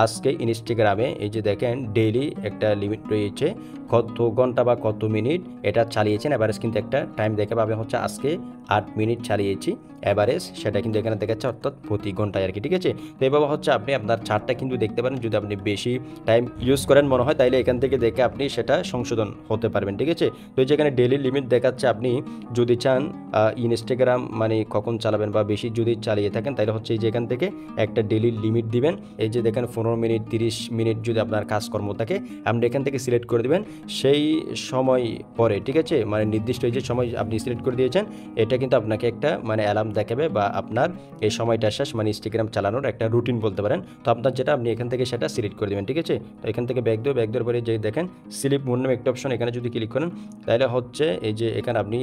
আজকে ইনস্টাগ্রামে এই যে দেখেন ডেইলি একটা লিমিট রয়েছে, কত ঘন্টা বা কত মিনিট এটা চালিয়েছেন এভারেজ কিন্তু একটা টাইম দেখাবে। আমি হচ্ছে আজকে 8 মিনিট চালিয়েছি এভারেজ, সেটা কিন্তু এখানে দেখাচ্ছে অর্থাৎ প্রতি ঘন্টায় আর কি, ঠিক আছে। তো এভাবে হচ্ছে আপনি আপনার চার্টটা কিন্তু দেখতে পারেন। যদি আপনি বেশি টাইম ইউজ করেন মনে হয় তাইলে এখান থেকে দেখে আপনি সেটা সংশোধন হতে পারবেন, ঠিক আছে। তো এই যে এখানে ডেইলি লিমিট দেখাচ্ছে, আপনি যদি চান ইনস্টাগ্রাম মানে কখন চালাবেন বা বেশি যদি চালিয়ে থাকেন তাহলে হচ্ছে এই যে এখান থেকে একটা ডেইলি লিমিট দিবেন। এই যে দেখেন 15 মিনিট 30 মিনিট যদি আপনার কাজকর্ম থাকে আপনি এখান থেকে সিলেক্ট করে দেবেন সেই সময় পরে, ঠিক আছে। মানে নির্দিষ্ট এই যে সময় আপনি সিলেক্ট করে দিয়েছেন এটা কিন্তু আপনাকে একটা মানে অ্যালার্ম দেখাবে বা আপনার এই সময়টা শেষ মানে ইনস্টাগ্রাম চালানোর একটা রুটিন বলতে পারেন। তো আপনার যেটা আপনি এখান থেকে সেটা সিলেক্ট করে দেবেন, ঠিক আছে। তো এখান থেকে ব্যাক দেওয়ার পরে যে দেখেন স্লিপ মোড নামে একটা অপশন, এখানে যদি ক্লিক করেন তাহলে হচ্ছে এই যে এখানে আপনি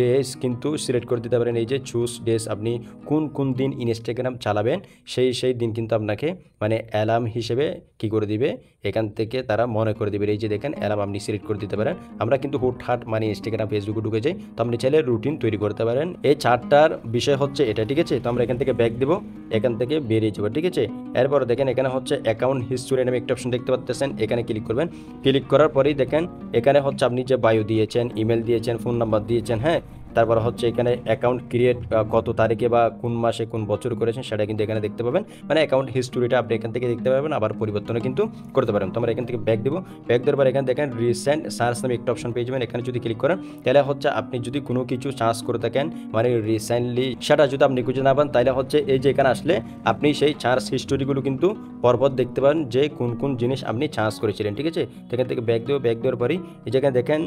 ডেজ কিন্তু সিলেক্ট করে দিতে পারেন। এই যে চুজ ডেজ, আপনি কোন কোন দিন ইনস্টাগ্রাম চালাবেন সেই দিন কিন্তু আপনাকে মানে অ্যালার্ম হিসেবে কি করে দিবে এখান থেকে তারা মনে করে দেবে। এই যে দেখেন অ্যালার্ম আপনি সিলেক্ট করে দিতে পারেন। আমরা কিন্তু হুটহাট মানে ইনস্টাগ্রাম ফেসবুকে ঢুকে যাই, তো আপনি চাইলে রুটিন তৈরি করতে পারেন। এই চার্টটার বিষয় হচ্ছে এটা, ঠিক আছে। তো আমরা এখান থেকে ব্যাক দেবো, এখান থেকে বেরিয়ে যাবো, ঠিক আছে। এরপর দেখেন এখানে হচ্ছে অ্যাকাউন্ট হিস্টোরি নামে একটা অপশন দেখতে পাচ্ছেন, এখানে ক্লিক করবেন। ক্লিক করার পরেই দেখেন এখানে হচ্ছে আপনি যে বায়ো দিয়েছেন, ইমেল দিয়েছেন, ফোন নাম্বার দিয়েছেন, হ্যাঁ। তারপর হচ্ছে এখানে অ্যাকাউন্ট ক্রিয়েট কত তারিখে বা কোন মাসে কোন বছর করেছেন সেটা কিন্তু এখানে দেখতে পাবেন। মানে অ্যাকাউন্ট হিস্টোরিটা আপনি এখান থেকে দেখতে পাবেন, আবার পরিবর্তনও কিন্তু করতে পারেন। তো আমরা এখান থেকে ব্যাক দেবো। ব্যাক দেওয়ার পর এখানে দেখেন রিসেন্ট সার্চ নামে একটা অপশন পেয়ে যাবেন, এখানে যদি ক্লিক করেন তাহলে হচ্ছে আপনি যদি কোনো কিছু সার্চ করে থাকেন মানে রিসেন্টলি সেটা যদি আপনি খুঁজে না পান তাহলে হচ্ছে এই যে এখানে আসলে আপনি সেই সার্চ হিস্টোরিগুলো কিন্তু পরপর দেখতে পাবেন যে কোন কোন জিনিস আপনি সার্চ করেছিলেন, ঠিক আছে। তো এখান থেকে ব্যাক দেবো। ব্যাক দেওয়ার পরেই এই যেখানে দেখেন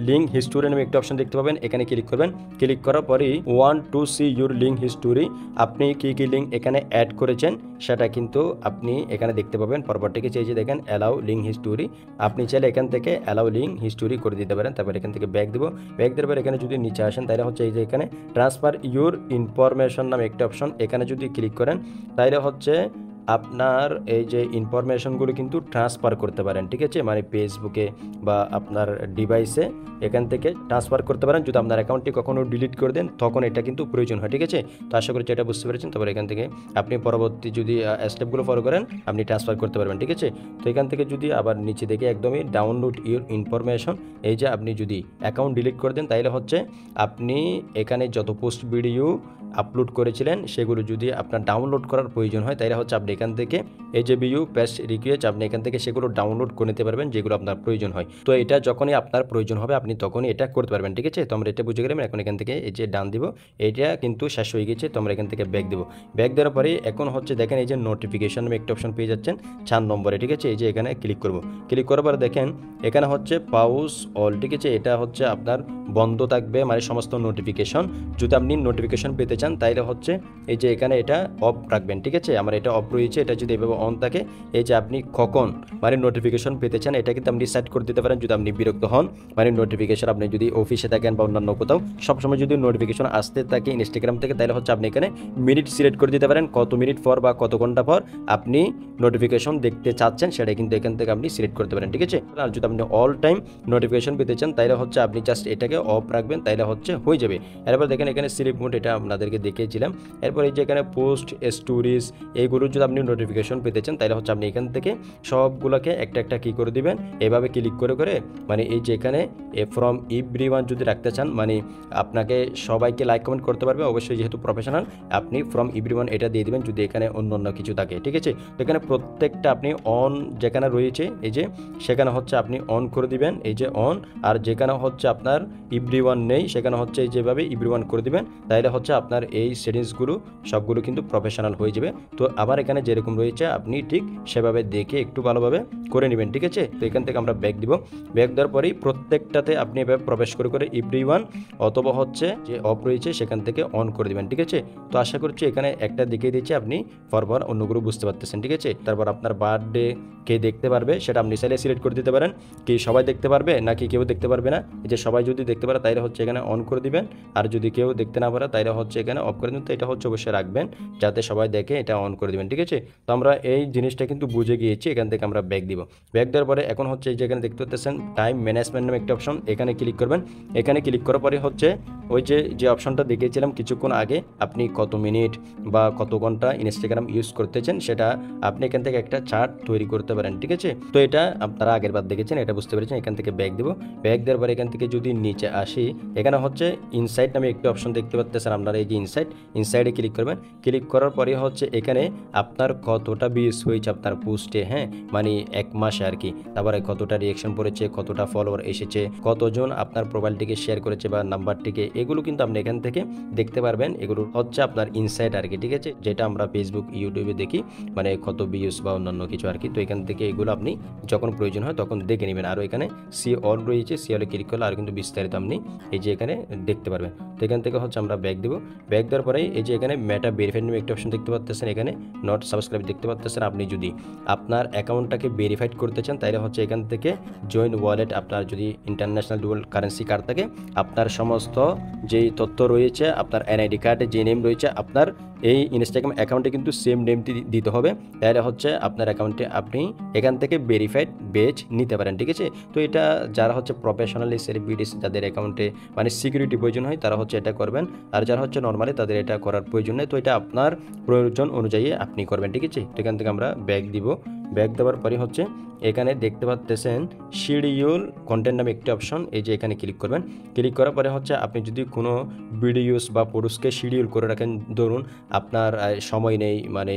লিঙ্ক হিস্টোরি নামে একটা অপশন দেখতে পাবেন, এখানে ক্লিক করবেন। ক্লিক করার পরেই want to see your link history, আপনি কি কি লিঙ্ক এখানে অ্যাড করেছেন সেটা কিন্তু আপনি এখানে দেখতে পাবেন পরপর, ঠিক আছে। এই যে দেখেন অ্যালাউ লিঙ্ক হিস্টোরি, আপনি চাইলে এখান থেকে অ্যালাউ লিঙ্ক হিস্টোরি করে দিতে পারেন। তারপর এখান থেকে ব্যাক দেবো। ব্যাক দেওয়ার পর এখানে যদি নিচে আসেন তাহলে হচ্ছে এই যে এখানে ট্রান্সফার ইউর ইনফরমেশন নামে একটা অপশন, এখানে যদি ক্লিক করেন তাহলে হচ্ছে আপনার এই যে ইনফরমেশনগুলো কিন্তু ট্রান্সফার করতে পারেন, ঠিক আছে, মানে ফেসবুকে বা আপনার ডিভাইসে এখান থেকে ট্রান্সফার করতে পারেন। যদি আপনার অ্যাকাউন্টটি কখনো ডিলিট করে দেন তখন এটা কিন্তু প্রয়োজন হয়, ঠিক আছে। তো আশা করছি এটা বুঝতে পেরেছেন। তারপর এখান থেকে আপনি পরবর্তী যদি স্টেপগুলো ফলো করেন আপনি ট্রান্সফার করতে পারবেন, ঠিক আছে। তো এখান থেকে যদি আবার নিচে দেখে একদমই ডাউনলোড ইউর ইনফরমেশন, এই যে আপনি যদি অ্যাকাউন্ট ডিলিট করে দেন তাহলে হচ্ছে আপনি এখানে যত পোস্ট ভিডিও আপলোড করেছিলেন সেগুলো যদি আপনার ডাউনলোড করার প্রয়োজন হয় তাহলে হচ্ছে আপনি এখান থেকে এই যে ভিউ পেস্ট রিকোয়েস্ট আপনি এখান থেকে সেগুলো ডাউনলোড করে নিতে পারবেন যেগুলো আপনার প্রয়োজন হয়। তো এটা যখনই আপনার প্রয়োজন হবে আপনি তখনই এটা করতে পারবেন, ঠিক আছে। তো আমরা এটা বুঝে গেলাম। এখন এখান থেকে এই যে ডান দিব, এটা কিন্তু শেষ হয়ে গেছে। তো আমরা এখান থেকে ব্যাক দেবো। ব্যাক দেওয়ার পরে এখন হচ্ছে দেখেন এই যে নোটিফিকেশন একটা অপশন পেয়ে যাচ্ছেন 4 নম্বরে, ঠিক আছে। এই যে এখানে ক্লিক করব। ক্লিক করার পরে দেখেন এখানে হচ্ছে পাউস অল, ঠিক আছে। এটা হচ্ছে আপনার বন্ধ থাকবে, মানে সমস্ত নোটিফিকেশন। যদি আপনি নোটিফিকেশন পেতে চান তাহলে হচ্ছে এই যে এখানে এটা অফ রাখবেন, ঠিক আছে। আমার এটা অফ রয়েছে, এটা যদি এভাবে অন থাকে এই যে আপনি কখন মানে নোটিফিকেশন পেতে চান এটা কিন্তু আপনি সেট করে দিতে পারেন। যদি আপনি বিরক্ত হন মানে নোটিফিকেশন আপনি যদি অফিসে থাকেন বা অন্যান্য কোথাও সবসময় যদি নোটিফিকেশন আসতে থাকে ইনস্টাগ্রাম থেকে তাহলে হচ্ছে আপনি এখানে মিনিট সিলেক্ট করে দিতে পারেন, কত মিনিট পর বা কত ঘন্টা পর আপনি নোটিফিকেশন দেখতে চাচ্ছেন সেটা কিন্তু এখান থেকে আপনি সিলেক্ট করতে পারেন, ঠিক আছে। আর যদি আপনি অল টাইম নোটিফিকেশন পেতে চান তাহলে হচ্ছে আপনি জাস্ট এটাকে অফ রাখবেন, তাহলে হচ্ছে হয়ে যাবে। এরপর দেখেন এখানে স্লিপ মোড, এটা আপনাদেরকে দেখিয়েছিলাম। এরপর এই যে এখানে পোস্ট স্টোরিজ এইগুলো যদি আপনি নোটিফিকেশন পেতে চান তাহলে হচ্ছে আপনি এখান থেকে সবগুলোকে একটা একটা কি করে দিবেন, এভাবে ক্লিক করে করে মানে এই যে এখানে ফ্রম এভরিওয়ান যদি রাখতে চান মানে আপনাকে সবাইকে লাইক কমেন্ট করতে পারবে অবশ্যই, যেহেতু প্রফেশনাল আপনি ফ্রম এভরিওয়ান এটা দিয়ে দিবেন যদি এখানে অন্য অন্য কিছু থাকে, ঠিক আছে। তো এখানে প্রত্যেকটা আপনি অন যেখানে রয়েছে এই যে সেখানে হচ্ছে আপনি অন করে দিবেন, এই যে অন। আর যেখানে হচ্ছে আপনার এভরিওয়ান নেই সেখানে হচ্ছে এই যেভাবে এভরিওয়ান করে দিবেন, তাহলে হচ্ছে আপনার এই সেটিংসগুলো সবগুলো কিন্তু প্রফেশনাল হয়ে যাবে। তো আবার এখানে যেরকম রয়েছে আপনি ঠিক সেভাবে দেখে একটু ভালোভাবে করে নেবেন, ঠিক আছে। তো এখান থেকে আমরা ব্যাক দিব। ব্যাক দেওয়ার পরেই প্রত্যেকটাতে আপনি এভাবে প্রবেশ করে করে এভরিওয়ান অথবা হচ্ছে যে অফ রয়েছে সেখান থেকে অন করে দিবেন, ঠিক আছে। তো আশা করছি এখানে একটা দেখিয়ে দিচ্ছি আপনি পরপর অন্যগুলো বুঝতে পারতেছেন, ঠিক আছে। তারপর আপনার বার্থডে কে দেখতে পারবে সেটা আপনি চাইলে সিলেক্ট করে দিতে পারেন, কি সবাই দেখতে পারবে নাকি কেউ দেখতে পারবে না। এই যে সবাই যদি দেখতে পারে তাহলে হচ্ছে এখানে অন করে দিবেন, আর যদি কেউ দেখতে না পারে তাহলে হচ্ছে এখানে অফ করে দিন। তো এটা হচ্ছে অবশ্যই রাখবেন যাতে সবাই দেখে, এটা অন করে দিবেন, ঠিক আছে। তো আমরা এই জিনিসটা কিন্তু বুঝে গিয়েছি। এখান থেকে আমরা ব্যাক দিব। ব্যাক দেওয়ার পরে এখন হচ্ছে এই যে এখানে দেখতে পাচ্ছেন টাইম ম্যানেজমেন্ট নামে একটা অপশন, এখানে ক্লিক করবেন। এখানে ক্লিক করার পরে হচ্ছে ওই যে অপশনটা দেখিয়েছিলাম কিছুক্ষণ আগে, আপনি কত মিনিট বা কত ঘন্টা ইনস্টাগ্রাম ইউজ করতেছেন সেটা আপনি এখান থেকে একটা চার্ট তৈরি করতে পারেন, ঠিক আছে। তো এটা আপনারা আগের বার দেখেছেন, এটা বুঝতে পেরেছেন। এখান থেকে ব্যাক দিব। ব্যাক দেওয়ার পরে এখান থেকে যদি নিচে আসি এখানে হচ্ছে ইনসাইট নামে একটা অপশন দেখতে পাচ্ছেন আপনারা, এই যে ইনসাইডে ক্লিক করবেন। ক্লিক করার পরে হচ্ছে এখানে আপনার কতটা ভিউজ হয়েছে আপনার পোস্টে, হ্যাঁ মানে 1 মাসে আর কি, তারপরে কতটা রিয়েকশন পড়েছে, কতটা ফলোয়ার এসেছে, কতজন আপনার প্রোফাইলটিকে শেয়ার করেছে বা নাম্বারটিকে, এগুলো কিন্তু আপনি এখান থেকে দেখতে পারবেন। এগুলো হচ্ছে আপনার ইনসাইট আর কি, ঠিক আছে, যেটা আমরা ফেসবুক ইউটিউবে দেখি মানে কত ভিউজ বা অন্যান্য কিছু আর কি। তো এখান থেকে এগুলো আপনি যখন প্রয়োজন হয় তখন দেখে নেবেন। আর এখানে সি অল রয়েছে, সি অলে ক্লিক করলে আর কিন্তু বিস্তারিত আপনি এই যে এখানে দেখতে পারবেন। তো এখান থেকে হচ্ছে আমরা ব্যাক দেবো। ব্যাক দেওয়ার পরে এই যে এখানে মেটা ভেরিফাইড নামে একটা অপশন দেখতে পাচ্ছেন, এখানে নট সাবস্ক্রাইব দেখতে পাচ্ছেন। আপনি যদি আপনার অ্যাকাউন্টটাকে ভেরিফাইড করতে চান তাহলে হচ্ছে এখান থেকে জয়েন ওয়ালেট, আপনার যদি ইন্টারন্যাশনাল ডুয়াল কারেন্সি কার্ড থাকে আপনার সমস্ত যেই তথ্য রয়েছে আপনার এনআইডি কার্ডে যে নেম রয়েছে আপনার এই ইনস্টাগ্রাম অ্যাকাউন্টে কিন্তু সেম নেমটি দিতে হবে, তাহলে হচ্ছে আপনার অ্যাকাউন্টে আপনি এখান থেকে ভেরিফাইড বেচ নিতে পারেন, ঠিক আছে। তো এটা যারা হচ্ছে প্রফেশনালি সেলিব্রিটিস যাদের অ্যাকাউন্টে মানে সিকিউরিটি প্রয়োজন হয় তারা হচ্ছে এটা করবেন, আর যারা হচ্ছে নর্মালি তাদের এটা করার প্রয়োজন নেই। তো এটা আপনার প্রয়োজন অনুযায়ী আপনি করবেন, ঠিক আছে। তো এখান থেকে আমরা ব্যাক দিব। ব্যাক দেওয়ার পরে হচ্ছে এখানে দেখতে পাচ্ছেন শিডিউল কন্টেন্ট নামে একটি অপশন, এই যে এখানে ক্লিক করবেন। ক্লিক করার পরে হচ্ছে আপনি যদি কোনো ভিডিওস বা পোস্টকে শিডিউল করে রাখেন, ধরুন আপনার সময় নেই মানে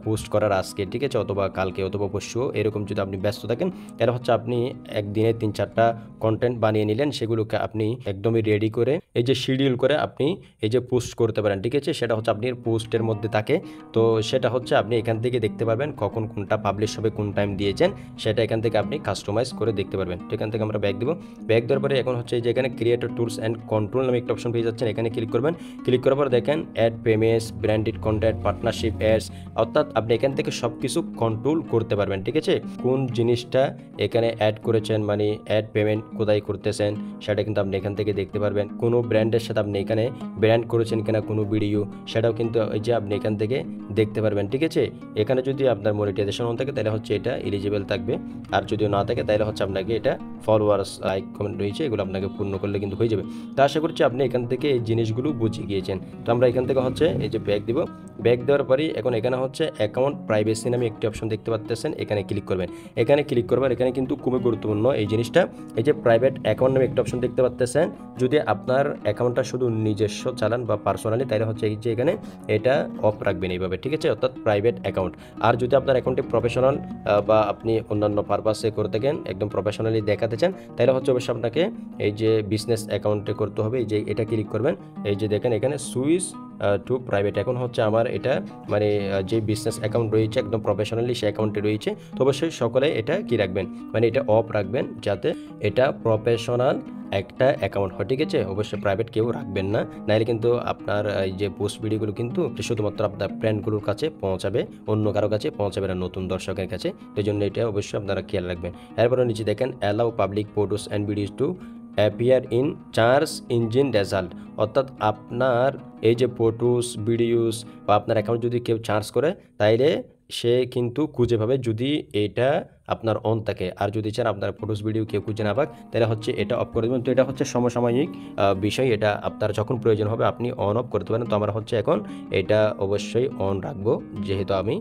পোস্ট করার আজকে, ঠিক আছে, অথবা কালকে অথবা পরশু, এরকম যদি আপনি ব্যস্ত থাকেন তাহলে হচ্ছে আপনি একদিনে 3-4টা কন্টেন্ট বানিয়ে নিলেন, সেগুলোকে আপনি একদমই রেডি করে এই যে শিডিউল করে আপনি এই যে পোস্ট করতে পারেন, ঠিক আছে। সেটা হচ্ছে আপনি পোস্টের মধ্যে থাকে, তো সেটা হচ্ছে আপনি এখান থেকে দেখতে পারবেন কখন কোনটা পাবলিশ হবে, কোন টাইম দিয়েছেন, সেটা এখান থেকে আপনি কাস্টমাইজ করে দেখতে পারবেন। তো এখান থেকে আমরা ব্যাক দেবো। ব্যাক দেওয়ার পরে এখন হচ্ছে যে এখানে ক্রিয়েটর টুলস অ্যান্ড কন্ট্রোল নামে একটা অপশন পেয়ে যাচ্ছেন, এখানে ক্লিক করবেন। ক্লিক করার পর দেখেন add payments branded content, partnership ads, অর্থাৎ আপনি এখান থেকে সব কিছু কন্ট্রোল করতে পারবেন। ঠিক আছে, কোন জিনিসটা এখানে অ্যাড করেছেন, মানে অ্যাড পেমেন্ট কোথায় করতেছেন সেটা কিন্তু আপনি এখান থেকে দেখতে পারবেন। কোনো ব্র্যান্ডের সাথে আপনি এখানে ব্র্যান্ড করেছেন কিনা কোনো ভিডিও, সেটাও কিন্তু এই যে আপনি এখান থেকে দেখতে পারবেন। ঠিক আছে, এখানে যদি আপনার মনিটাইজেশন অন থাকে তাহলে হচ্ছে এটা এলিজিবল থাকবে, আর যদি না থাকে তাহলে হচ্ছে আপনাকে এটা ফলোয়ার্স, লাইক, কমেন্ট রয়েছে এগুলো আপনাকে পূর্ণ করলে কিন্তু হয়ে যাবে। তো আশা করছি আপনি এখান থেকে এই জিনিসগুলো বুঝে গিয়েছেন। তো আমরা এখান থেকে হচ্ছে এই যে ব্যাক দিব, ব্যাক দেওয়ার পরই এখন এখানে হচ্ছে অ্যাকাউন্ট প্রাইভেসি নামে একটি অপশন দেখতে পাচ্ছেন, এখানে ক্লিক করবেন। এখানে ক্লিক করবেন, এখানে কিন্তু খুবই গুরুত্বপূর্ণ এই জিনিসটা, এই যে প্রাইভেট অ্যাকাউন্ট নামে একটি অপশন দেখতে পাচ্ছেন। যদি আপনার অ্যাকাউন্টটা শুধু নিজস্ব চালান বা পার্সোনালি, তাহলে হচ্ছে এই যে এখানে এটা অফ রাখবেন এইভাবে। ঠিক আছে, অর্থাৎ প্রাইভেট অ্যাকাউন্ট। আর যদি আপনার অ্যাকাউন্টে প্রফেশনাল বা আপনি অন্যান্য পারপাসে করে থাকেন, একদম প্রফেশনালি দেখাতে চান, তাহলে হচ্ছে অবশ্যই আপনাকে এই যে বিজনেস অ্যাকাউন্টে করতে হবে। এই যে এটা ক্লিক করবেন, এই যে দেখেন এখানে সুইচ টু প্রাইভেট। এখন হচ্ছে আমার এটা মানে যে বিজনেস অ্যাকাউন্ট রয়েছে একদম প্রফেশনালি সে অ্যাকাউন্টে রয়েছে। তো অবশ্যই সকলে এটা কি রাখবেন, মানে এটা অফ রাখবেন, যাতে এটা প্রফেশনাল একটা অ্যাকাউন্ট হয়। ঠিক আছে, অবশ্যই প্রাইভেট কেউ রাখবেন না, নাহলে কিন্তু আপনার এই যে পোস্ট ভিডিওগুলো কিন্তু শুধুমাত্র আপনার ফ্রেন্ডগুলোর কাছে পৌঁছাবে, অন্য কারো কাছে পৌঁছাবে না, নতুন দর্শকের কাছে। এই জন্য এটা অবশ্যই আপনারা খেয়াল রাখবেন। এরপরে নিচে দেখেন allow public photos and videos to appear in search engine result, অর্থাৎ আপনার এই যে ফটোস, ভিডিওস বা আপনার অ্যাকাউন্ট যদি কেউ সার্চ করে তাইলে সে কিন্তু খুঁজে পাবে যদি এটা আপনার অন থাকে। আর যদি চান আপনার ফটোস ভিডিও কেউ খুঁজে না পাক, তাহলে হচ্ছে এটা অফ করে দেবেন। তো এটা হচ্ছে সমসাময়িক বিষয়, এটা আপনার যখন প্রয়োজন হবে আপনি অন অফ করতে পারেন। তো আমরা হচ্ছে এখন এটা অবশ্যই অন রাখবো, যেহেতু আমি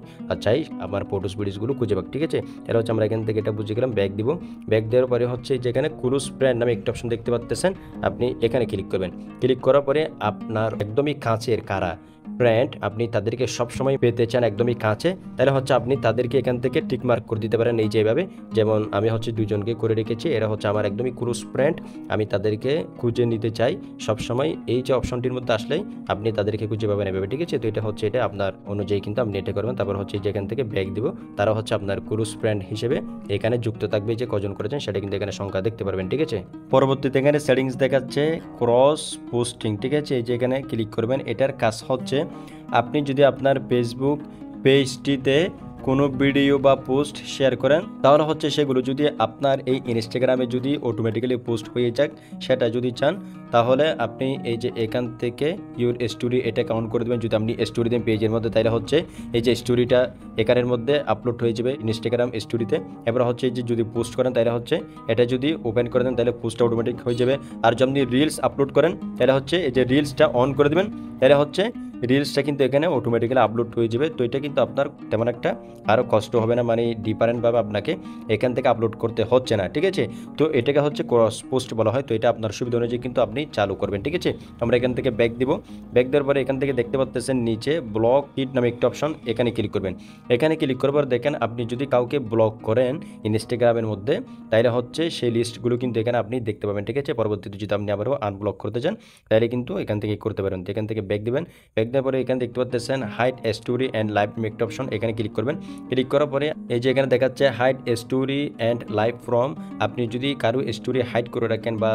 চাই আমার ফটোস ভিডিওসগুলো খুঁজে পাক। ঠিক আছে, এটা হচ্ছে আমরা এখান থেকে এটা বুঝে গেলাম। ব্যাক দিব, ব্যাক দেওয়ার পরে হচ্ছে যেখানে ক্লোজ ফ্রেন্ড নামে একটা অপশন দেখতে পাচ্ছেন, আপনি এখানে ক্লিক করবেন। ক্লিক করার পরে আপনার একদমই কাছের কারা ফ্রেন্ড আপনি তাদেরকে সবসময় পেতে চান একদমই কাছে, তাহলে হচ্ছে আপনি তাদেরকে এখান থেকে টিক মার্ক করে দিতে পারেন এই যেভাবে। যেমন আমি হচ্ছে দুজনকে করে রেখেছি, এরা হচ্ছে আমার একদমই ক্লোজ ফ্রেন্ড, আমি তাদেরকে খুঁজে নিতে চাই সবসময়। এই যে অপশনটির মধ্যে আসলেই আপনি তাদেরকে খুঁজে পাবেন এভাবে। ঠিক আছে, তো এটা হচ্ছে এটা আপনার অনুযায়ী কিন্তু আপনি এটা করবেন। তারপর হচ্ছে যেখান থেকে ব্যাক দিব, তারা হচ্ছে আপনার ক্লোজ ফ্রেন্ড হিসেবে এখানে যুক্ত থাকবে। যে কজন করেছেন সেটা কিন্তু এখানে সংখ্যা দেখতে পারবেন। ঠিক আছে, পরবর্তীতে এখানে সেটিংস দেখাচ্ছে ক্রস পোস্টিং। ঠিক আছে, এই যে এখানে ক্লিক করবেন। এটার কাজ হচ্ছে আপনি যদি আপনার ফেসবুক পেজটিতে কোনো ভিডিও বা পোস্ট শেয়ার করেন, তাহলে হচ্ছে সেগুলো যদি আপনার এই ইনস্টাগ্রামে যদি অটোমেটিক্যালি পোস্ট হয়ে যাক, সেটা যদি চান তাহলে আপনি এই যে এখান থেকে ইউর স্টোরি এটা কাউন্ট করে দেবেন। যদি আপনি স্টোরি দেন পেজের মধ্যে, তাহলে হচ্ছে এই যে স্টোরিটা এখানের মধ্যে আপলোড হয়ে যাবে ইনস্টাগ্রাম স্টোরিতে। এবার হচ্ছে এই যে যদি পোস্ট করেন তাহলে হচ্ছে এটা যদি ওপেন করে দেন তাহলে পোস্টটা অটোমেটিক হয়ে যাবে। আর যদি আপনি রিলস আপলোড করেন তাহলে হচ্ছে এই যে রিলসটা অন করে দেবেন, তাহলে হচ্ছে রিলসটা কিন্তু এখানে অটোমেটিক্যালি আপলোড হয়ে যাবে। তো এটা কিন্তু আপনার তেমন একটা আরও কষ্ট হবে না, মানে ডিফারেন্টভাবে আপনাকে এখান থেকে আপলোড করতে হচ্ছে না। ঠিক আছে, তো এটাকে হচ্ছে ক্রস পোস্ট বলা হয়। তো এটা আপনার সুবিধা অনুযায়ী কিন্তু আপনি চালু করবেন। ঠিক আছে, আমরা এখান থেকে ব্যাক দিব, ব্যাক দেওয়ার পরে এখান থেকে দেখতে পাচ্ছেন নিচে ব্লক হিট নামে একটা অপশন, এখানে ক্লিক করবেন। এখানে ক্লিক করার পর দেখেন আপনি যদি কাউকে ব্লক করেন ইনস্টাগ্রামের মধ্যে, তাহলে হচ্ছে সেই লিস্টগুলো কিন্তু এখানে আপনি দেখতে পাবেন। ঠিক আছে, পরবর্তীতে যদি আপনি আবারও আনব্লক করতে চান তাহলে কিন্তু এখান থেকে করতে পারেন। তো এখান থেকে ব্যাক দিবেন, ব্যাক দেওয়ার পরে এখানে দেখতে পাচ্ছেন হাইড স্টোরি অ্যান্ড লাইভ একটা অপশন, এখানে ক্লিক করবেন। ক্লিক করার পরে এই যে এখানে দেখাচ্ছে hide story and live from, আপনি যদি কারো স্টোরি হাইড করে রাখেন বা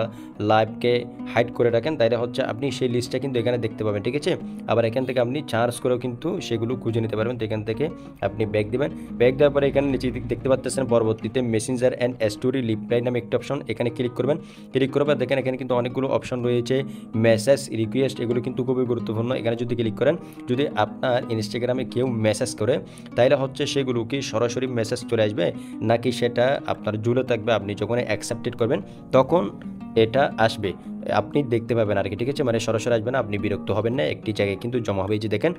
লাইভকে হাইড করে রাখেন তাহলে হচ্ছে আপনি সেই লিস্টটা কিন্তু এখানে দেখতে পাবেন। ঠিক আছে, আবার এখান থেকে আপনি চার্জ করেও কিন্তু সেগুলো খুঁজে নিতে পারবেন। তো এখান থেকে আপনি ব্যাক দিবেন, ব্যাক দেওয়ার পরে এখানে নিচে দেখতে পাচ্ছেন পরবর্তীতে মেসেঞ্জার অ্যান্ড স্টোরি রিপ্লাই নামে একটা অপশন, এখানে ক্লিক করবেন। ক্লিক করার পর দেখেন এখানে কিন্তু অনেকগুলো অপশন রয়েছে, মেসেজ, রিকোয়েস্ট, এগুলো কিন্তু খুবই গুরুত্বপূর্ণ। এখানে যদি ক্লিক করেন, যদি আপনার ইনস্টাগ্রামে কেউ মেসেজ করে তাহলে হচ্ছে সেগুলো কি সরাসরি মেসেজ চলে আসবে নাকি সেটা আপনার ঝুলে থাকবে, আপনি যখন অ্যাকসেপ্টেড করবেন তখন এটা আসবে, আপনি দেখতে পাবেন আর কি। ঠিক আছে, মানে সরাসরি আসবে না, আপনি বিরক্ত হবেন না, একটি জায়গায় কিন্তু জমা হবে। এই যে দেখেন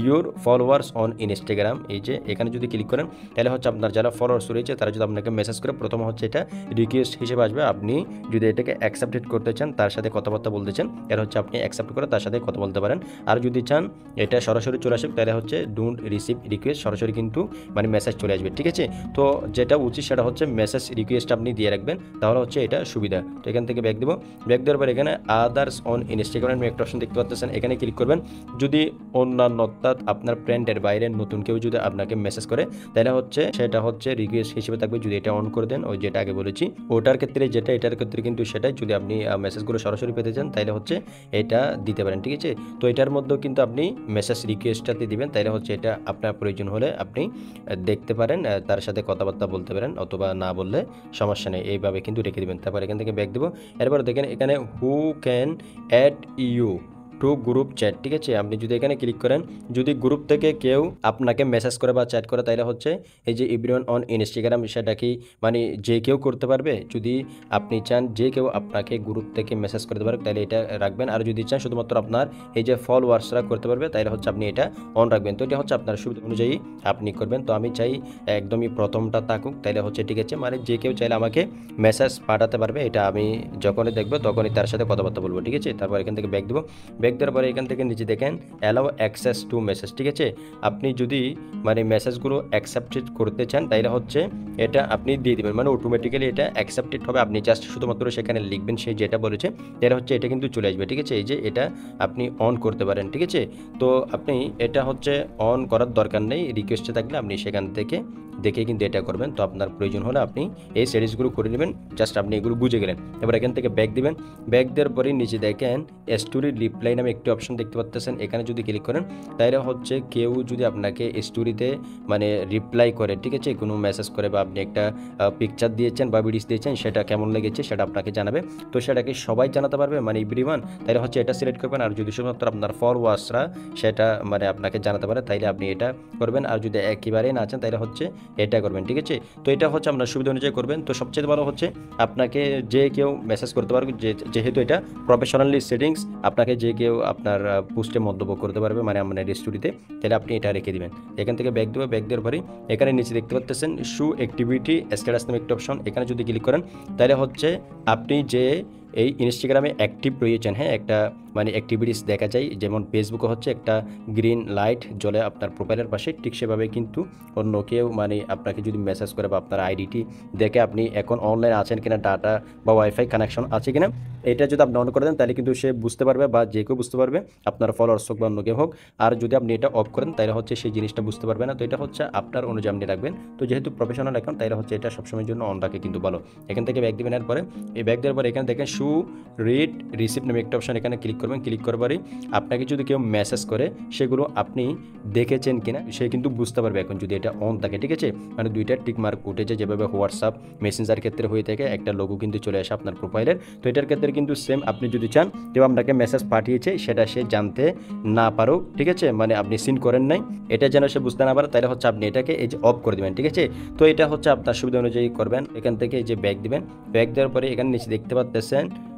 ইউর ফলোয়ার্স অন ইনস্টাগ্রাম, এই যে এখানে যদি ক্লিক করেন তাহলে হচ্ছে আপনার যারা ফলোয়ার্স রয়েছে তারা যদি আপনাকে মেসেজ করে, প্রথম হচ্ছে এটা রিকোয়েস্ট হিসেবে আসবে। আপনি যদি এটাকে অ্যাকসেপ্টেড করতে চান, তার সাথে কথাবার্তা বলতে চান, এর হচ্ছে আপনি অ্যাকসেপ্ট করে তার সাথে কথা বলতে পারেন। আর যদি চান এটা সরাসরি চলে আসবে তাহলে হচ্ছে ডোন্ট রিসিভ রিকোয়েস্ট, সরাসরি কিন্তু মানে মেসেজ চলে আসবে। ঠিক আছে, তো যেটা উচিত সেটা হচ্ছে মেসেজ রিকোয়েস্ট আপনি দিয়ে রাখবেন, তাহলে হচ্ছে এটা সুবিধা। তো এখান থেকে ব্যাক দেবো, ব্যাক দেওয়ার পর এখানে আদার্স অন ইনস্টাগ্রাম একটা অপশন দেখতে পাচ্ছেন, এখানে ক্লিক করবেন। যদি অন্যান্য অর্থাৎ আপনার ফ্রেন্ডের বাইরে নতুন কেউ যদি আপনাকে মেসেজ করে তাহলে হচ্ছে সেটা হচ্ছে রিকোয়েস্ট হিসেবে থাকবে, যদি এটা অন করে দেন, ওই যেটা আগে বলেছি ওটার ক্ষেত্রে যেটা, এটার ক্ষেত্রে কিন্তু সেটাই। যদি আপনি মেসেজগুলো সরাসরি পেতে চান তাহলে হচ্ছে এটা দিতে পারেন, ঠিক আছে। তো এটার মধ্যেও কিন্তু আপনি মেসেজ রিকোয়েস্টটাতে দিবেন, তাহলে হচ্ছে এটা আপনার প্রয়োজন হলে আপনি দেখতে পারেন, তার সাথে কথাবার্তা বলতে পারেন, অথবা না বললে সমস্যা নেই, এইভাবে কিন্তু রেখে দেবেন। তারপর এখান থেকে ব্যাক দেবো। এরপর দেখেন এখানে who can add you to group chat, ঠিক আছে। আপনি যদি এখানে ক্লিক করেন, যদি গ্রুপ থেকে কেউ আপনাকে মেসেজ করে বা চ্যাট করে তাহলে হচ্ছে এই যে এভরিওয়ান অন ইনস্টাগ্রাম, সেটা কি মানে যে কেউ করতে পারবে। যদি আপনি চান যে কেউ আপনাকে গ্রুপ থেকে মেসেজ করতে পারবে তাহলে এটা রাখবেন, আর যদি চান শুধুমাত্র আপনার এই যে ফলোয়ার্সরা করতে পারবে তাহলে হচ্ছে আপনি এটা অন রাখবেন। তো এটা হচ্ছে আপনার সুবিধা অনুযায়ী আপনি করবেন। তো আমি চাই একদমই প্রথমটা থাকুক, তাহলে হচ্ছে ঠিক আছে, মানে যে কেউ চাইলে আমাকে মেসেজ পাঠাতে পারবে, এটা আমি যখনই দেখবো তখনই তার সাথে কথাবার্তা বলবো, ঠিক আছে। তারপর এখান থেকে ব্যাক দেবো। ব্যাক দেওয়ার পরে এখান থেকে নিচে দেখেন অ্যালাউ অ্যাক্সেস টু মেসেজ, ঠিক আছে। আপনি যদি মানে মেসেজগুলো অ্যাকসেপ্টেড করতে চান তাহলে হচ্ছে এটা আপনি দিয়ে দেবেন, মানে অটোমেটিক্যালি এটা অ্যাকসেপ্টেড হবে। আপনি জাস্ট শুধুমাত্র সেখানে লিখবেন সে যেটা বলেছে, তাহলে হচ্ছে এটা কিন্তু চলে আসবে, ঠিক আছে। এই যে এটা আপনি অন করতে পারেন, ঠিক আছে। তো আপনি এটা হচ্ছে অন করার দরকার নেই, রিকোয়েস্টে থাকলে আপনি সেখান থেকে দেখে কিন্তু এটা করবেন। তো আপনার প্রয়োজন হলে আপনি এই সেটিংসগুলো করে নেবেন, জাস্ট আপনি এগুলো বুঝে গেলেন। এবার এখান থেকে ব্যাক দিবেন। ব্যাক দেওয়ার পরে নিচে দেখেন স্টোরি রিপ্লাই নামে একটি অপশন দেখতে পাচ্ছেন, এখানে যদি ক্লিক করেন তাহলে হচ্ছে কেউ যদি আপনাকে স্টোরিতে মানে রিপ্লাই করে, ঠিক আছে, কোনো মেসেজ করে বা আপনি একটা পিকচার দিয়েছেন বা ভিডিওস দিয়েছেন, সেটা কেমন লেগেছে সেটা আপনাকে জানাবে। তো সেটাকে সবাই জানাতে পারবে, মানে এভরিওয়ান, তাহলে হচ্ছে এটা সিলেক্ট করবেন। আর যদি শুধুমাত্র আপনার ফলোয়ার্সরা সেটা মানে আপনাকে জানাতে পারে তাহলে আপনি এটা করবেন, আর যদি একেবারেই না আছেন তাহলে হচ্ছে এটা করবেন, ঠিক আছে। তো এটা হচ্ছে আপনার সুবিধা অনুযায়ী করবেন। তো সবচেয়ে ভালো হচ্ছে আপনাকে যে কেউ মেসেজ করতে পারবে, যেহেতু এটা প্রফেশনালি সেটিংস, আপনাকে যে কেউ আপনার পোস্টে মন্তব্য করতে পারবে মানে আপনার স্টোরিতে, তাহলে আপনি এটা রেখে দিবেন। এখান থেকে ব্যাক দেবো। ব্যাক দেওয়ার পরে এখানে নিচে দেখতে পাচ্ছেন শু অ্যাক্টিভিটি স্ট্যাটাস নামে একটা অপশন, এখানে যদি ক্লিক করেন তাহলে হচ্ছে আপনি যে এই ইনস্টাগ্রামে অ্যাক্টিভ রয়েছেন, হ্যাঁ, একটা মানে অ্যাক্টিভিটিস দেখা যায়, যেমন ফেসবুকে হচ্ছে একটা গ্রিন লাইট জ্বলে আপনার প্রোফাইলের পাশে, ঠিক সেভাবে কিন্তু অন্য কেউ মানে আপনাকে যদি মেসেজ করে বা আপনার আইডিটি দেখে আপনি এখন অনলাইন আছেন কিনা, ডাটা বা ওয়াইফাই কানেকশন আছে কিনা, এটা যদি আপনি অন করে দেন তাহলে কিন্তু সে বুঝতে পারবে বা যে কেউ বুঝতে পারবে, আপনার ফলোয়ার্স হোক বা অন্য কেউ হোক। আর যদি আপনি এটা অফ করেন তাহলে হচ্ছে সেই জিনিসটা বুঝতে পারবে না। তো এটা হচ্ছে আপনার অনুযায়ী আপনি রাখবেন। তো যেহেতু প্রফেশনাল অ্যাকাউন্ট তাহলে হচ্ছে এটা সবসময়ের জন্য অন রাখে কিন্তু ভালো। এখান থেকে ব্যাক দিবেন। এরপরে এই ব্যাক দেওয়ার পরে এখানে দেখেন শু রিড রিসিভ নামে একটা অপশন, এখানে ক্লিক করবেন। ক্লিক করবারই আপনাকে যদি কেউ মেসেজ করে সেগুলো আপনি দেখেছেন কিনা সে কিন্তু বুঝতে পারবে এখন যদি এটা অন থাকে, ঠিক আছে। মানে দুইটা টিক মার্ক উঠেছে, যেভাবে হোয়াটসঅ্যাপ মেসেঞ্জার ক্ষেত্রে হয়ে থাকে একটা লোগো কিন্তু চলে আসে আপনার প্রোফাইলের। তো এটার ক্ষেত্রে কিন্তু সেম, আপনি যদি চান কেউ আপনাকে মেসেজ পাঠিয়েছে সেটা সে জানতে না পারুক, ঠিক আছে, মানে আপনি সিন করেন নাই, এটা যেন সে বুঝতে না পারে, তাহলে হচ্ছে আপনি এটাকে এই যে অফ করে দেবেন, ঠিক আছে। তো এটা হচ্ছে আপনার সুবিধা অনুযায়ী করবেন। এখান থেকে এই যে ব্যাক দিবেন। ব্যাক দেওয়ার পরে এখানে নিচে দেখতে পাচ্ছেন